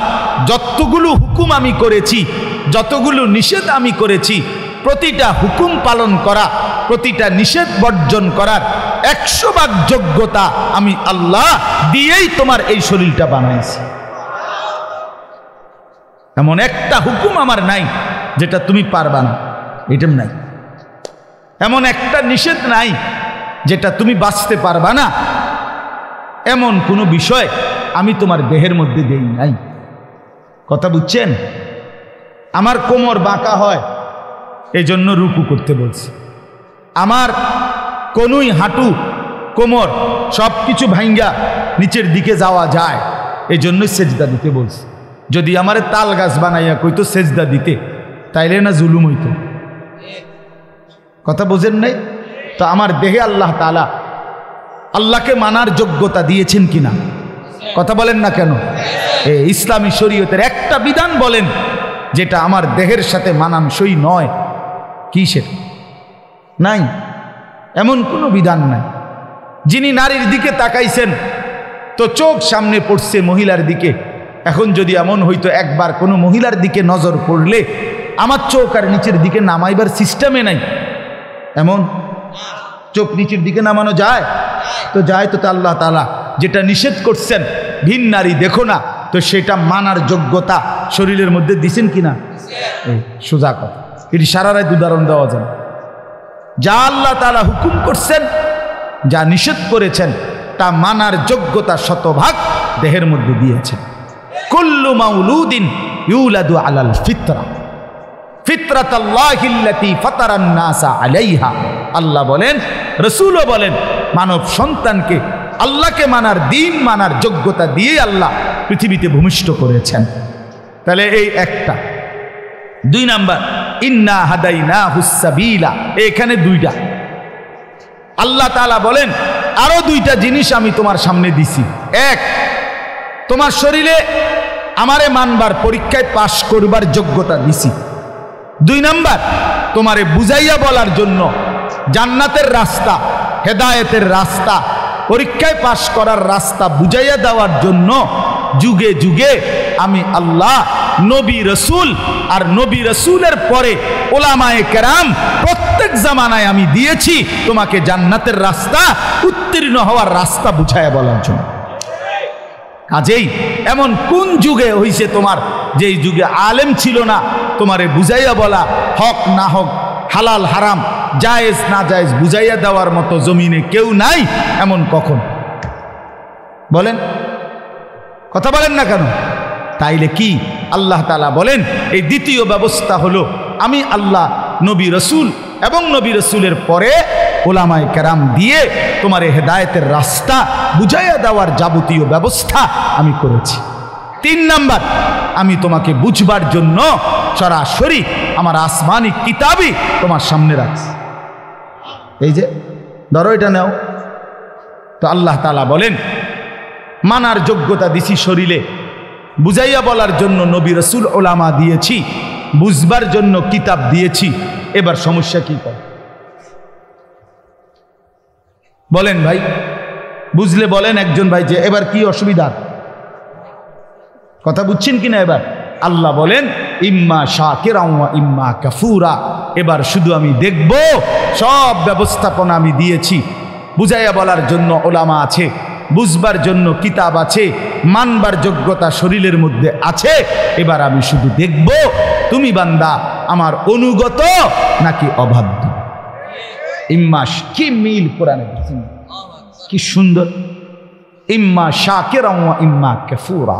যতগুলো হুকুম আমি করেছি, যতগুলো নিষেধ আমি করেছি, প্রতিটা হুকুম পালন করা, প্রতিটা নিষেধ বর্জন করার 100 ভাগ যোগ্যতা আমি আল্লাহ দিয়েই তোমার এই শরীরটা বানাইছি। এমন একটা হুকুম আমার নাই যেটা তুমি পারবা না, এটা নাই। এমন একটা নিষেধ নাই যেটা তুমি বাঁচতে পারবা না, এমন কোনো বিষয় আমি তোমার দেহের মধ্যে দেই নাই। কথা বুঝছেন? আমার কোমর বাঁকা হয়, এই জন্য রুকু করতে বলছি। আমার কোনুই, হাঁটু, কোমর সব কিছু ভাঙ্গা নিচের দিকে যাওয়া যায়, এই জন্যই সেজদা দিতে বলছি। যদি আমারে তাল গাছ বানাইয়া কইতো সেজদা দিতে, তাইলে না জুলুম হইতো? কথা বোঝেন নাই? তো আমার দেহে আল্লাহ তাআলা আল্লাহকে মানার যোগ্যতা দিয়েছেন কিনা? কথা বলেন না কেন? ইসলামী শরীয়তের একটা বিধান বলেন যেটা আমার দেহের সাথে মানানসই নয়, কি সেটা? নাই, এমন কোনো বিধান নাই। যিনি নারীর দিকে তাকাইছেন তো চোখ সামনে পড়ছে মহিলার দিকে। এখন যদি এমন হইতো একবার কোনো মহিলার দিকে নজর পড়লে আমার চোখ আর নিচের দিকে নামাইবার সিস্টেমে নাই, এমন চোখ নিচের দিকে নামানো যায়? তো যায় তো। আল্লাহ তাআলা যেটা নিষেধ করছেন, ভিন নারী দেখো না, তো সেটা মানার যোগ্যতা শরীরের মধ্যে দিছেন কিনা? সোজা কথা, এটি সারা রাত উদাহরণ দেওয়া যায়। যা আল্লাহ তাআলা হুকুম করছেন, যা নিষেধ করেছেন, তা মানার যোগ্যতা 100 ভাগ দেহের মধ্যে দিয়েছেন। কুল্লু মাউলুদিন ইউলাদু আলাল ফিতরা, ফিতরাতাল্লাহিল্লাতী ফাতারান নাসা আলাইহা। আল্লাহ বলেন, রাসূলও বলেন, মানব সন্তানকে আল্লাহকে মানার, দিন মানার যোগ্যতা দিয়ে আল্লাহ পৃথিবীতে ভূমিষ্ঠ করেছেন। তাহলে এই একটা। 2 নাম্বার, ইন্না হাদাইনাহুস সাবিলা, এখানে 2টা। আল্লাহ তাআলা বলেন, আরো 2টা জিনিস আমি তোমার সামনে দিছি। 1, তোমার শরীরে আমারে মানবার, পরীক্ষায় পাশ করবার যোগ্যতা দিছি। 2 নাম্বার, তোমারে বুঝাইয়া বলার জন্য জান্নাতের রাস্তা, হেদায়েতের রাস্তা, পরীক্ষায় পাশ করার রাস্তা বুঝাইয়া দেওয়ার জন্য যুগে যুগে আমি আল্লাহ নবী রসুল আর নবী রসুলের পরে ওলামায়ে কেরাম প্রত্যেক জামানায় আমি দিয়েছি তোমাকে জান্নাতের রাস্তা, উত্তীর্ণ হওয়ার রাস্তা বুঝাইয়া বলার জন্য। কাজেই এমন কোন যুগে হইছে তোমার, যেই যুগে আলেম ছিল না, তোমারে বুঝাইয়া বলা, হক না হক, হালাল হারাম, জায়েজ না জায়েজ বুঝাইয়া দেওয়ার মতো জমিনে কেউ নাই? এমন কখন? বলেন, কথা বলেন না কেন? তাইলে কি আল্লাহ তাআলা বলেন, এই দ্বিতীয় ব্যবস্থা হলো আমি আল্লাহ নবী রসুল এবং নবী রসুলের পরে ওলামায়ে কেরাম দিয়ে তোমার হেদায়েতের রাস্তা বুঝাইয়া দেওয়ার যাবতীয় ব্যবস্থা আমি করেছি। তিন নাম্বার, আমি তোমাকে বুঝবার জন্য সরাসরি আমার আসমানি কিতাবই তোমার সামনে রাখছি। এই যে ধরো এটা নাও। তো আল্লাহ তাআলা বলেন মানার যোগ্যতা দিছি শরীরে, বুঝাইয়া বলার জন্য নবী রাসূল ওলামা দিয়েছি, বুঝবার জন্য কিতাব দিয়েছি। এবার সমস্যা কি করে বলেন ভাই? বুঝলে বলেন একজন ভাই যে এবার কি অসুবিধা, কথা বুঝছেন কিনা? এবার আল্লাহ বলেন ইম্মা শাকিরা ওয়া ইম্মা কাফুরা। এবার শুধু আমি দেখব, সব ব্যবস্থাপনা আমি দিয়েছি, বুঝাইয়া বলার জন্য ওলামা আছে, বুঝবার জন্য কিতাব আছে, মানবার যোগ্যতা শরীরের মধ্যে আছে। এবার আমি শুধু দেখব তুমি বান্দা আমার অনুগত নাকি অবাধ্য। ইম্মা, কি মিল কোরআনে, কি সুন্দর। ইম্মা শাকিরা ওয়া ইম্মা কাফুরা।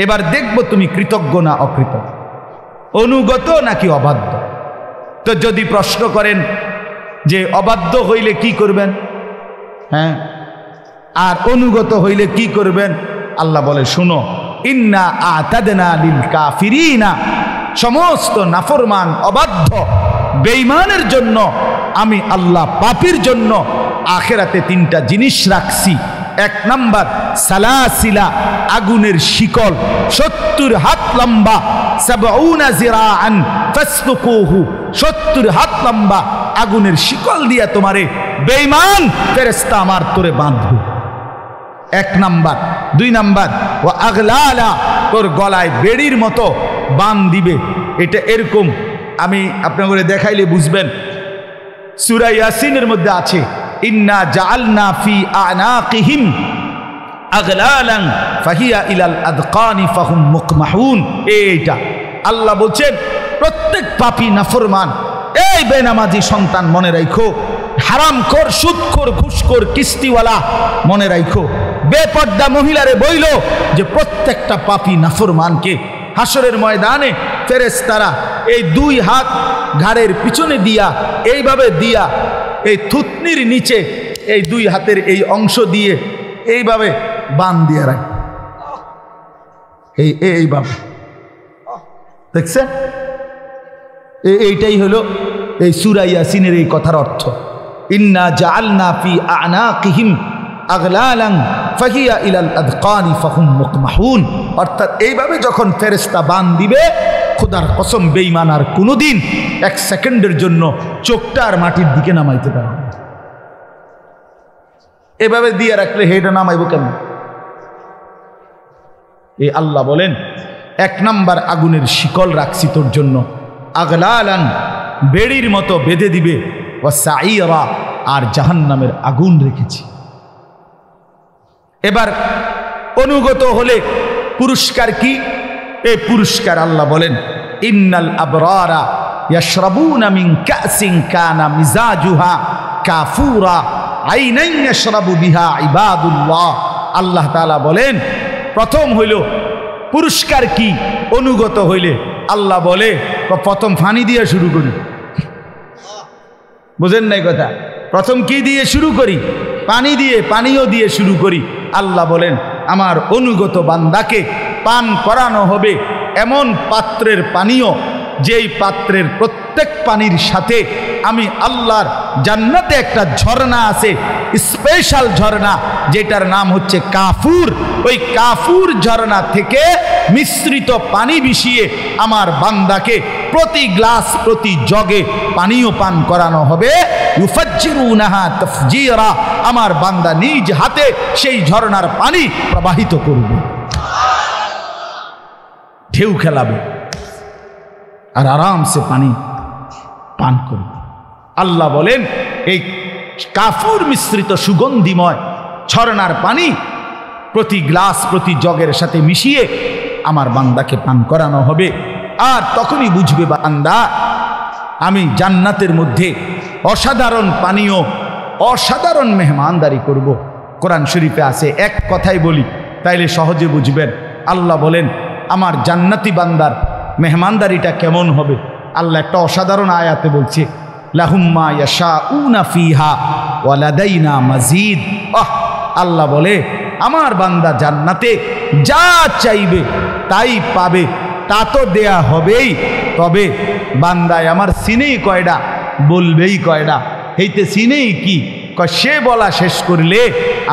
এবার দেখব তুমি কৃতজ্ঞ না অকৃতজ্ঞ, অনুগত নাকি অবাধ্য। তো যদি প্রশ্ন করেন যে অবাধ্য হইলে কি করবেন, হ্যাঁ, আর অনুগত হইলে কি করবেন, আল্লাহ বলে শুনো, ইন্না আতাদনা লিল কাফিরিনা, সমস্ত নাফরমান অবাধ্য বেঈমানের জন্য আমি আল্লাহ পাপীর জন্য আখিরাতে তিনটা জিনিস রাখছি। এক নাম্বার সালাসিলা, আগুনের শিকল 70 হাত লম্বা, 70 জিরাআন ফাসলুকুহু, 70 হাত লম্বা আগুনের শিকল দিয়া তোমারে বেঈমান ফেরেশতা আমার তোরে বাঁধবে। এক নাম্বার। দুই নাম্বার ওয়া আগলালা, তোর গলায় বেড়ির মতো বান দিবে। এটা এরকম, আমি আপনাদের দেখাইলে বুঝবেন। সূরা ইয়াসিনের মধ্যে আছে ইন্না জাআলনা ফি আনাকিহিম আগলালান ফাহিয়া ইলাল আদকানি ফাহুম মুকমাহুন। এইটা আল্লাহ বলছেন প্রত্যেক পাপী নাফরমান, এই বেনামাজি সন্তান মনে রাখো, হারামখোর, সুদখোর, ঘুষখোর, কিস্তিওয়ালা মনে রাখো, বেপর্দা মহিলারে বইল যে প্রত্যেকটা পাপী নাফরমানকে হাসরের ময়দানে ফেরেশতারা এই দুই হাত ঘাড়ের পিছনে দিয়া, এইভাবে দিয়া, এই থুতনির নিচে এই দুই হাতের এই অংশ দিয়ে এইভাবে বান দিয়ে রাখে, এইভাবে, দেখছেন? এইটাই হলো এই সূরা ইয়াসিনের এই কথার অর্থ। ইন্না জাআলনা ফি আনাকিহিম আগলালান ফাহিয়া ইলাল আদকানি ফাহুম মুকমাহুন। অর্থাৎ এইভাবে যখন ফেরেশতা বান দিবে, খোদার কসম বেঈমান আর কোনোদিন এক সেকেন্ডের জন্য চোখটা আর মাটির দিকে নামাইতে পারবে না। এভাবে দিয়ে রাখলে হেটা নামাইব কেন? এই আল্লাহ বলেন এক নাম্বার আগুনের শিকল রাখছি তোর জন্য, আগলালান, বেড়ির মতো বেঁধে দিবে, ওয়া সাঈরা, আর জাহান্নামের আগুন রেখেছি। এবার অনুগত হলে পুরস্কার কি? এই পুরস্কার আল্লাহ বলেন ইন্নাল আবরারা ইয়াশরাবুনা মিন কাসিন কানা মিজাজুহা কাফুরা আইনান ইয়াশরাবু বিহা ইবাদুল্লাহ। আল্লাহ তাআলা বলেন প্রথম হইল পুরস্কার কি? অনুগত হইলে আল্লাহ বলে প্রথম ফানি দিয়ে শুরু করি। বুঝেন নাই কথা? প্রথম কি দিয়ে শুরু করি? পানি দিয়ে, পানীয় দিয়ে শুরু করি। আল্লাহ বলেন আমার অনুগত বান্দাকে পান করানো হবে এমন পাত্রের পানীয়, যেই পাত্রের প্রত্যেক পানির সাথে আমি আল্লাহর জান্নাতে একটা ঝর্ণা আছে, স্পেশাল ঝর্ণা, যেটার নাম হচ্ছে কাফুর। ওই কাফুর ঝর্ণা থেকে মিশ্রিত পানি মিশিয়ে আমার বান্দাকে প্রতি গ্লাস, প্রতি জগে পানীয় পান করানো হবে। ইউফাজ্জিরুনাহা তাফজীরা, আমার বান্দা নিজ হাতে সেই ঝর্ণার পানি প্রবাহিত করবে, ঢেউ খেলাবে আর আরামসে পানি পান করবে। আল্লাহ বলেন এই কাফুর মিশ্রিত সুগন্ধিময় ঝর্ণার পানি প্রতি গ্লাস, প্রতি জগের সাথে মিশিয়ে আমার বান্দাকে পান করানো হবে। আর তখনই বুঝবে বান্দা আমি জান্নাতের মধ্যে অসাধারণ পানীয়, অসাধারণ মেহমানদারি করব। কোরআন শরীফে আছে, এক কথাই বলি তাইলে সহজে বুঝবেন। আল্লাহ বলেন আমার জান্নাতি বান্দার মেহমানদারিটা কেমন হবে। আল্লাহ একটা অসাধারণ আয়াতে বলছে লাহুম মা ইয়াশাউনা ফিহা ওয়া লাদাইনা মাজিদ। আল্লাহ বলে আমার বান্দা জান্নাতে যা চাইবে তাই পাবে, তা তো দেয়া হবেই। তবে বান্দায় আমার সিনেই কয়ডা, বলবেই কয়ডা, এইতে সিনেই কি সে বলা শেষ করলে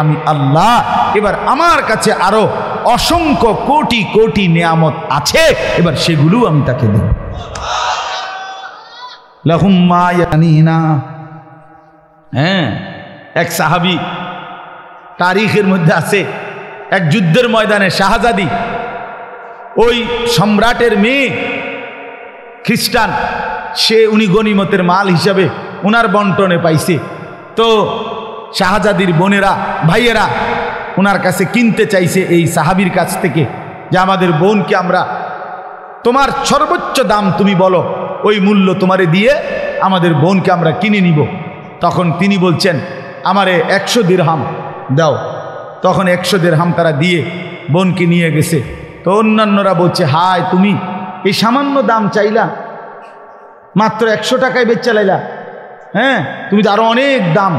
আমি আল্লাহ, এবার আমার কাছে আরো অসংখ্য কোটি কোটি নিয়ামত আছে, এবার সেগুলো আমি তাকে দেব। লাহুম মা ইয়ানিনা। হ্যাঁ, এক সাহাবী তারিখের মধ্যে আছে, এক যুদ্ধের ময়দানে শাহজাদি, ওই সম্রাটের মেয়ে খ্রিস্টান, উনি গনিমতের মাল হিসাবে উনার বন্টনে পাইছে। তো শাহজাদির বোনেরা ভাইয়েরা উনার কাছে কিনতে চাইছে এই সাহাবীর কাছ থেকে, যে আমাদের বোনকে আমরা, তোমার সর্বোচ্চ দাম তুমি বলো, ওই মূল্য তোমারে দিয়ে আমাদের বোনকে আমরা কিনে নিব। তখন তিনি বলছেন আমারে 100 দিরহাম দাও। তখন 100 দিরহাম তারা দিয়ে বোনকে নিয়ে গেছে। তো অন্যান্যরা বলছে, হায় তুমি এই সামান্য দাম চাইলা, মাত্র 100 টাকায় বেচা লাইলা, হ্যাঁ তুমি তো আরো অনেক দাম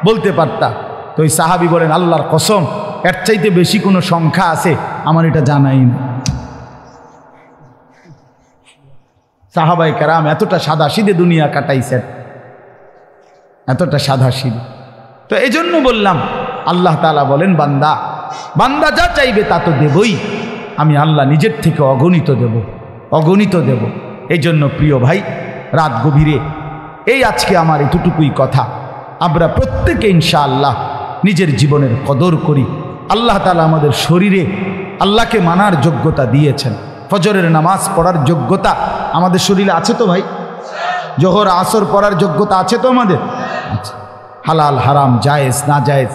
বলতে পারতা। তো ওই সাহাবী বলেন, আল্লাহর কসম এর চাইতে বেশি কোনো সংখ্যা আছে আমার এটা জানাই না। সাহাবায়ে কেরাম এতটা সাদাসিধে দুনিয়া কাটাইছেন, এতটা সাদাসিধে। তো এই জন্য বললাম, আল্লাহ তাআলা বলেন বান্দা, বান্দা যা চাইবে তা তো দেবই, আমি আল্লাহ নিজের থেকে অগণিত দেব, অগণিত দেব। এই জন্য প্রিয় ভাই, রাত গভীরে এই আজকে আমার এতটুকুই কথা, আমরা প্রত্যেকে ইনশাআল্লাহ নিজের জীবনের কদর করি। আল্লাহ তাআলা আমাদের শরীরে আল্লাহকে মানার যোগ্যতা দিয়েছেন, ফজরের নামাজ পড়ার যোগ্যতা আমাদের শরীরে আছে তো ভাই? জোহর আসর পড়ার যোগ্যতা আছে তো আমাদের? আচ্ছা। হালাল হারাম জায়েজ না জায়েজ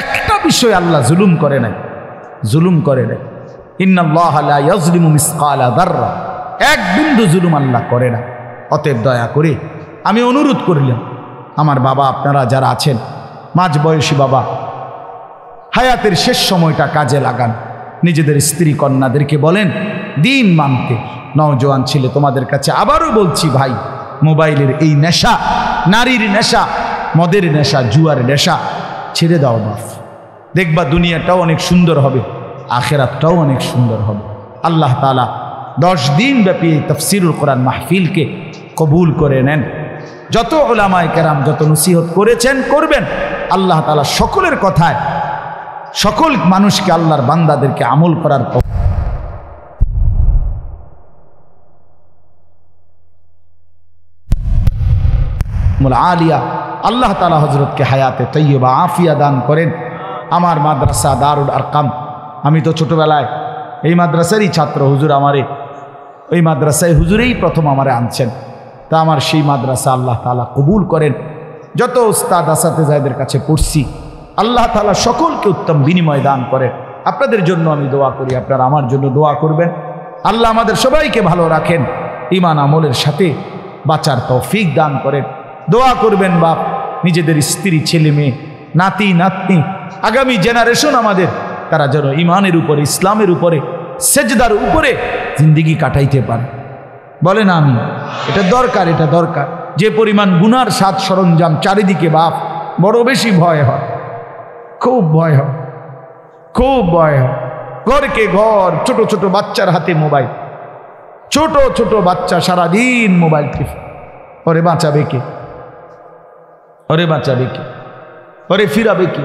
একটা বিষয় আল্লাহ জুলুম করে নাই, জুলুম করে নাই। ইন্নাল্লাহা লা ইয়াজলিমু মিসকালা যাররা, এক বিন্দু জুলুম আল্লাহ করে না। অতএব দয়া করে আমি অনুরোধ করলাম, আমার বাবা আপনারা যারা আছেন, মাঝ বয়সী বাবা, হায়াতের শেষ সময়টা কাজে লাগান। নিজেদের স্ত্রী কন্যাদেরকে বলেন দিন মানতে। নওজোয়ান ছেলে তোমাদের কাছে আবারও বলছি ভাই, মোবাইলের এই নেশা, নারীর নেশা, মদের নেশা, জুয়ার নেশা ছেড়ে দাও বাপ। দেখবা দুনিয়াটাও অনেক সুন্দর হবে, আখেরাতটাও অনেক সুন্দর হবে। আল্লাহ তাআলা 10 দিন ব্যাপী এই তাফসীরুল কোরআন মাহফিলকে কবুল করে নেন। যত উলামায়ে কেরাম যত নসিহত করেছেন, করবেন, আল্লাহ তাআলা সকলের কথায় সকল মানুষকে, আল্লাহর বান্দাদেরকে আমল করার আলিয়া আল্লাহ তাআলা হযরতকে হায়াতে তাইয়্যিবা আফিয়া দান করেন। আমার মাদ্রাসা দারুল আরকাম, আমি তো ছোটবেলায় এই মাদ্রাসারই ছাত্র, হুজুর আমারে ওই মাদ্রাসায় হুজুরেই প্রথম আমারে আনছেন। তা আমার সেই মাদ্রাসা আল্লাহ তাআলা কবুল করেন। যত উস্তাদ আসাতেজাদের কাছে পড়ছি, আল্লাহ তাআলা সকলকে উত্তম বিনিময় দান করেন। আপনাদের জন্য আমি দোয়া করি, আপনারা আমার জন্য দোয়া করবেন। আল্লাহ আমাদের সবাইকে ভালো রাখেন, ঈমান আমলের সাথে বাঁচার তৌফিক দান করেন। দোয়া করবেন বাপ, নিজেদের স্ত্রী, ছেলে মেয়ে, নাতি নাতনি, আগামী জেনারেশন আমাদের, তারা যেন ঈমানের উপরে, ইসলামের উপরে, সেজদার উপরে জিন্দেগি কাটাইতে পারে। বলে না আমি, এটা দরকার, এটা দরকার। যে পরিমাণ গুনার সাজ সরঞ্জাম চারিদিকে বাপ, বড় বেশি ভয় হয়, খুব ভয় হয়, খুব ভয় হয়। ঘরকে ঘর, ছোট ছোট বাচ্চার হাতে মোবাইল, ছোট ছোট বাচ্চা সারাদিন মোবাইল টিপে। ওরে বাঁচাবে কে? ওরে বাঁচাবে কে? ওরে ফিরাবে কে?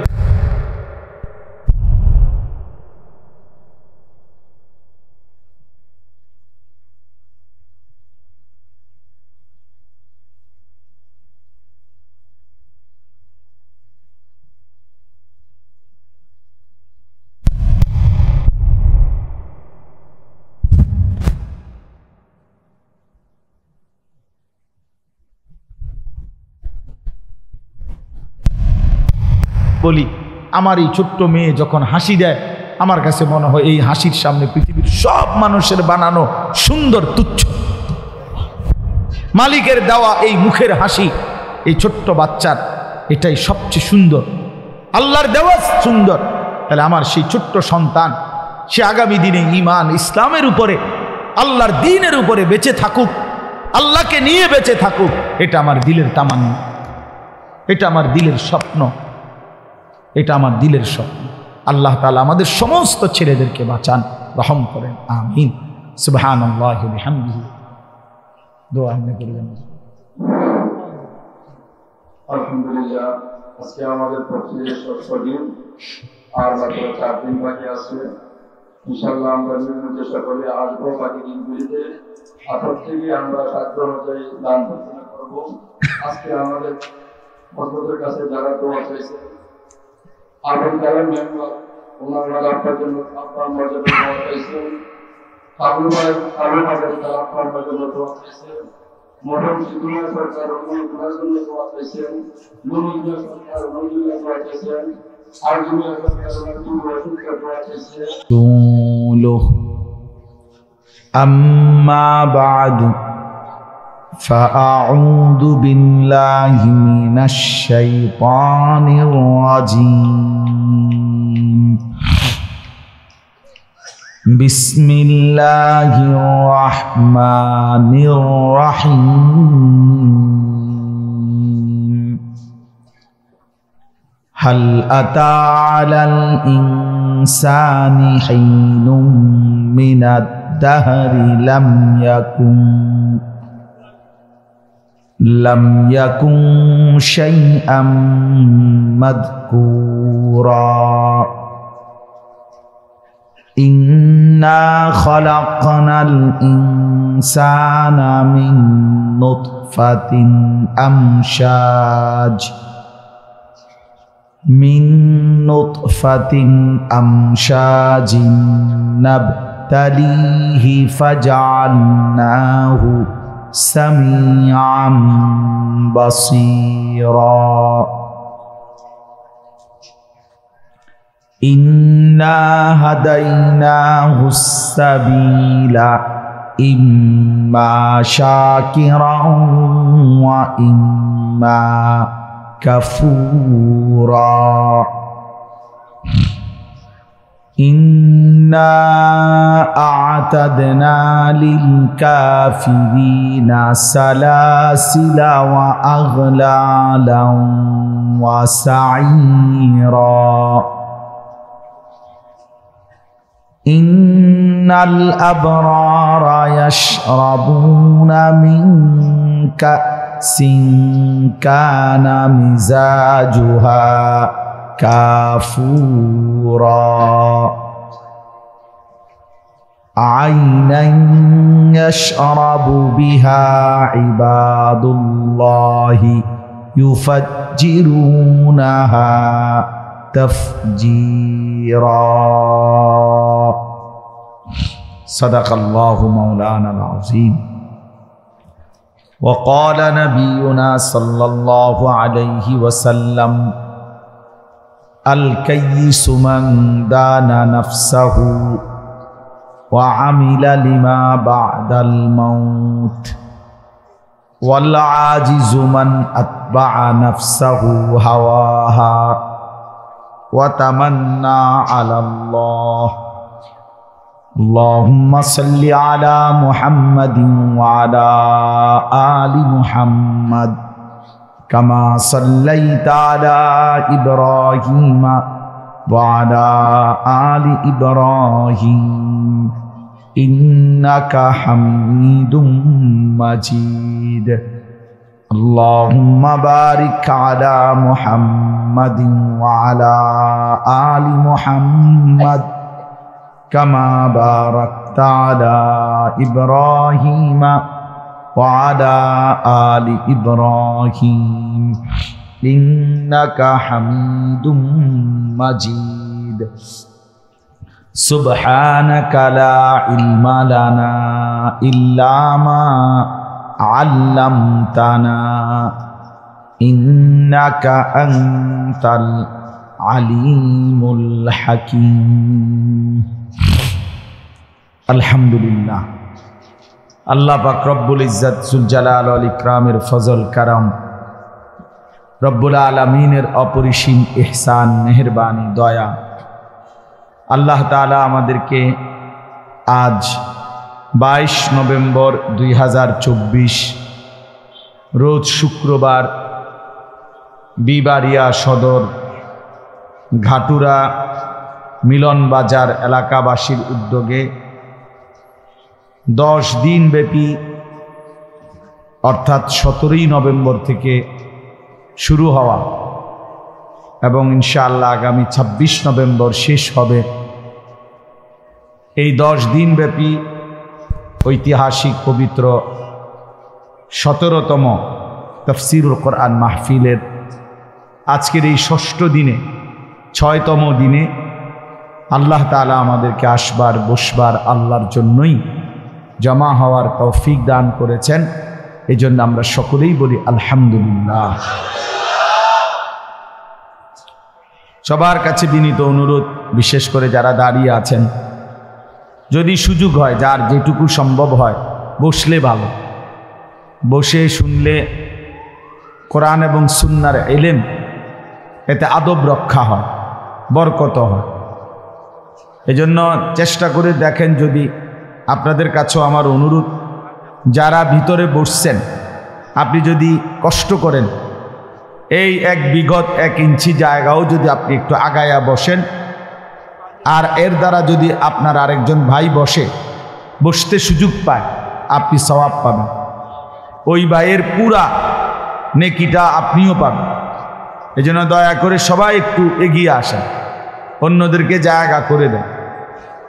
বলি, আমার এই ছোট্ট মেয়ে যখন হাসি দেয়, আমার কাছে মনে হয় এই হাসির সামনে পৃথিবীর সব মানুষের বানানো সুন্দর তুচ্ছ। মালিকের দেওয়া এই মুখের হাসি, এই ছোট্ট বাচ্চার, এটাই সবচেয়ে সুন্দর, আল্লাহর দেওয়া সুন্দর। তাহলে আমার সেই ছোট্ট সন্তান, সে আগামী দিনে ঈমান ইসলামের উপরে, আল্লাহর দ্বীনের উপরে বেঁচে থাকুক, আল্লাহকে নিয়ে বেঁচে থাকুক, এটা আমার দিলের তামান্না, এটা আমার দিলের স্বপ্ন, এটা আমার দিলের স্বপ্ন। আল্লাহ তাআলা আমাদের সমস্ত ছেলেদেরকে বাঁচান। রহম করেন, আমিন। সুবহানাল্লাহি ওয়া বিহামদিহি। দোয়া আপনি করবেন। আলহামদুলিল্লাহ, আজকে আমাদের তাফসীরের শেষ দিন, আর মাত্র 4 দিন বাকি আছে। ইনশাআল্লাহ আমরা বিভিন্ন চেষ্টা করি আসবো বাকি দিনগুলিতে আপনার থেকে আমরা সাধ্য অনুযায়ী দান দক্ষিণা করব। আজকে আমাদের বন্ধুদের কাছে যারা দোয়া চাইছে, আলম কালাম মেম্বার ওনারা আপনার জন্য আপনার মর্যাদা দোয়া চাইছেন, আবুল হাজার তারা আপনার মর্যাদা দোয়া চাইছেন, মরম সিদ্ধুল্লাহ সরকার ওনার জন্য দোয়া চাইছেন, নুরুল্লাহ সরকার ওনার জন্য দোয়া চাইছেন, আরজুল্লাহ সরকার ওনার জন্য দোয়া চাইছেন। أما بعد فأعوذ بالله من الشيطان الرجيم. بسم الله الرحمن الرحيم. هل أتى على الإنسان حين من الدهر لم يكن شيئا مذكورا. إنا خلقنا الإنسان من نطفة أمشاج نبتليه فجعلناه سميعا بصيرا. إنا هديناه السبيل إما شاكرا وإما كفورا. إنا أعتدنا للكافرين سلاسل وأغلالا وسعيرا. إن الأبرار يشربون من كأس كان مزاجها كافورا. عينا يشرب بها عباد الله يفجرونها تفجيرا. صدق الله مولانا العظيم. وقال نبينا صلى الله عليه وسلم الكيس من دان نفسه وعمل لما بعد الموت والعاجز من أتبع نفسه هواها وتمنى على الله. اللهم صل على محمد وعلى آل محمد كما صليت على إبراهيم وعلى آل إبراهيم إنك حميد مجيد. اللهم بارك على محمد وعلى آل محمد كما باركت على إبراهيم وعلى آل إبراهيم إنك حميد مجيد. سبحانك لا علم لنا إلا ما علمتنا إنك أنت العليم الحكيم. আলহামদুলিল্লাহ, আল্লাহ পাক রব্বুল ইজ্জত জুল জালাল ওয়াল ইকরামের ফজল কারাম, রব্বুল আলামিনের অপরিসীম ইহসান, মেহেরবানি, দয়া, আল্লাহ তাআলা আমাদেরকে আজ 22 নভেম্বর 2024 রোজ শুক্রবার বিবারিয়া সদর ঘাটুরা মিলন বাজার এলাকাবাসীর উদ্যোগে 10 দিন ব্যাপী অর্থাৎ 17ই নভেম্বর থেকে শুরু হওয়া এবং ইনশাআল্লাহ আগামী 26 নভেম্বর শেষ হবে এই 10 দিন ব্যাপী ঐতিহাসিক পবিত্র 17তম তাফসীরুল কোরআন মাহফিলের আজকের এই 6ষ্ঠ দিনে 6তম দিনে আল্লাহ তাআলা আমাদেরকে আসবার বসবার আল্লাহর জন্যই জমা হওয়ার তৌফিক দান করেছেন। এজন্য আমরা সকলেই বলি আলহামদুলিল্লাহ। সবার কাছে বিনীত অনুরোধ, বিশেষ করে যারা দাঁড়িয়ে আছেন, যদি সুযোগ হয়, যার যেটুকু সম্ভব হয় বসলে ভালো, বসে শুনলে কোরআন এবং সুন্নাহর ইলম, এতে আদব রক্ষা হয়, বরকত হয়। এজন্য চেষ্টা করে দেখেন, যদি আপনাদের কাছেও আমার অনুরোধ, যারা ভিতরে বসছেন আপনি যদি কষ্ট করেন এই বিগত 1 ইঞ্চি জায়গাও যদি আপনি একটু আগায়া বসেন, আর এর দ্বারা যদি আপনার আরেকজন ভাই বসতে সুযোগ পায়, আপনি সওয়াব পাবেন, ওই ভাইয়ের পুরা নেকিটা আপনিও পাবেন। এজন্য দয়া করে সবাই একটু এগিয়ে আসেন, অন্যদেরকে জায়গা করে দেন,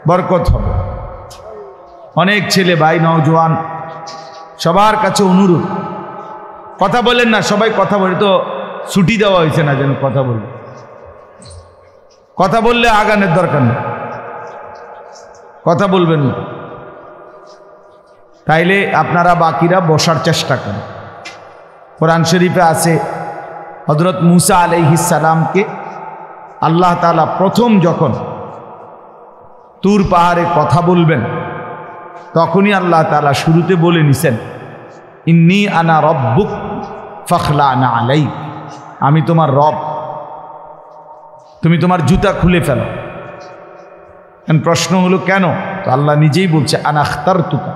বরকত হবে। অনেক ছেলে ভাই নওজোয়ান, সবার কাছে অনুরোধ, কথা বলেন না, সবাই কথা বলে, তো ছুটি দেওয়া হয়েছে না যেন কথা বলবে, কথা বললে আগানের দরকার নেই, কথা বলবেন না। তাইলে আপনারা বাকিরা বসার চেষ্টা করেন। কোরআন শরীফে আছে হযরত মুসা আলাইহিস সালামকে আল্লাহ তাআলা প্রথম যখন তুর পাহাড়ে কথা বলবেন, তখনই আল্লাহ তাআলা শুরুতে বলে নিছেন, ইন্নী আনা রব্বুক ফাখলা'না আলাইক, আমি তোমার রব, তুমি তোমার জুতা খুলে ফেলো। প্রশ্ন হলো কেন? তো আল্লাহ নিজেই বলছে, আনা আখতারতুকা,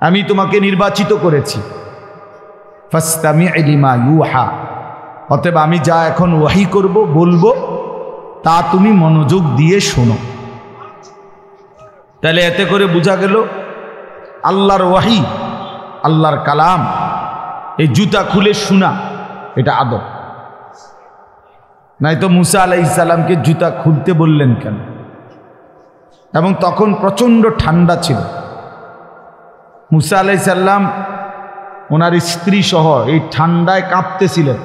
আমি তোমাকে নির্বাচিত করেছি, ফাসতামি' লিমা ইউহা, অতএব আমি যা এখন ওয়াহি করব, বলবো, তা তুমি মনোযোগ দিয়ে শোনো। তাহলে এতে করে বোঝা গেল আল্লাহর ওয়াহি, আল্লাহর কালাম, এই জুতা খুলে শোনা, এটা আদব। নাই তো মুসা আলাইহিস সালামকে জুতা খুলতে বললেন কেন? এবং তখন প্রচণ্ড ঠান্ডা ছিল। মুসা আলাইহিস সালাম ওনার স্ত্রী সহ এই ঠান্ডায় কাঁপতেছিলেন,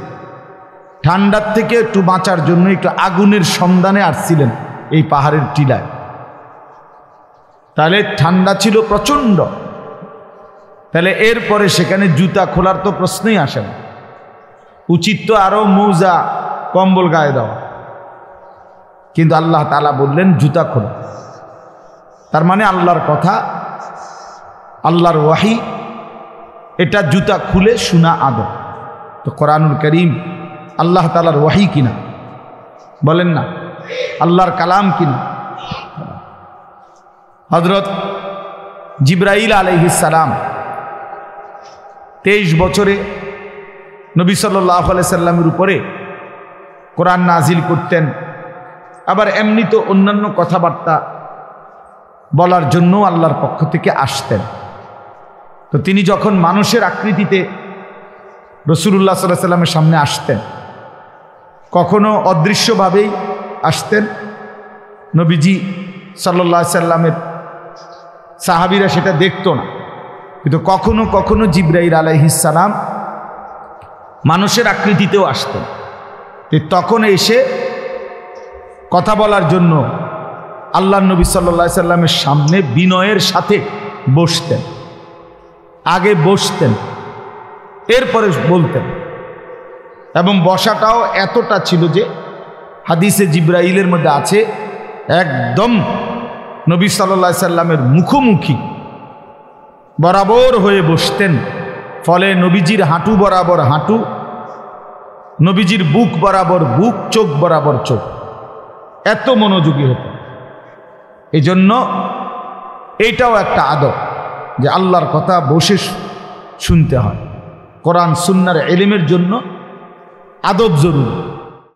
ঠান্ডার থেকে একটু বাঁচার জন্য একটু আগুনের সন্ধানে আসছিলেন এই পাহাড়ের টিলায়। তাহলে ঠান্ডা ছিল প্রচণ্ড, তাহলে এরপরে সেখানে জুতা খোলার তো প্রশ্নই আসে না। উচিত তো আরো মৌজা কম্বল গায়ে দেওয়া, কিন্তু আল্লাহ তাআলা বললেন জুতা খোলা। তার মানে আল্লাহর কথা, আল্লাহর ওয়াহি, এটা জুতা খুলে শোনা আদব। তো কোরআনুল কারীম আল্লাহ তাআলার ওয়াহি কিনা? বলেন না, আল্লাহর কালাম কিনা? হযরত জিবরাইল আলাইহিস সালাম 23 বছরে নবী সাল্লাল্লাহু আলাইহি সাল্লামের উপরে কোরআন নাজিল করতেন। আবার এমনি তো অন্যান্য কথাবার্তা বলার জন্য আল্লাহর পক্ষ থেকে আসতেন। তো তিনি যখন মানুষের আকৃতিতে রাসূলুল্লাহ সাল্লাল্লাহু আলাইহি সাল্লামের সামনে আসতেন, কখনো অদৃশ্যভাবেই আসতেন, নবীজি সাল্লাল্লাহু আলাইহি সাল্লামের সাহাবীরা সেটা দেখত না, কিন্তু কখনো কখনো জিবরাইল আলাইহিস সালাম মানুষের আকৃতিতেও আসতেন। তখন এসে কথা বলার জন্য আল্লাহর নবী সাল্লাল্লাহু আলাইহি সাল্লামের সামনে বিনয়ের সাথে বসতেন। আগে বসতেন, এরপরে বলতেন, এবং বসাটাও এতটা ছিল যে হাদিসে জিবরাইলের মধ্যে আছে একদম নবী সাল্লাল্লাহু আলাইহি সাল্লামের মুখোমুখি বরাবর হয়ে বসতেন। ফলে নবীজির হাঁটু বরাবর হাঁটু, নবীজির বুক বরাবর বুক, চোখ বরাবর চোখ, এত মনোযোগী হতো। এই জন্য এইটাও একটা আদব যে আল্লাহর কথা বসে শুনতে হয়। কোরআন সুন্নাহর ইলমের জন্য আদব জরুরি।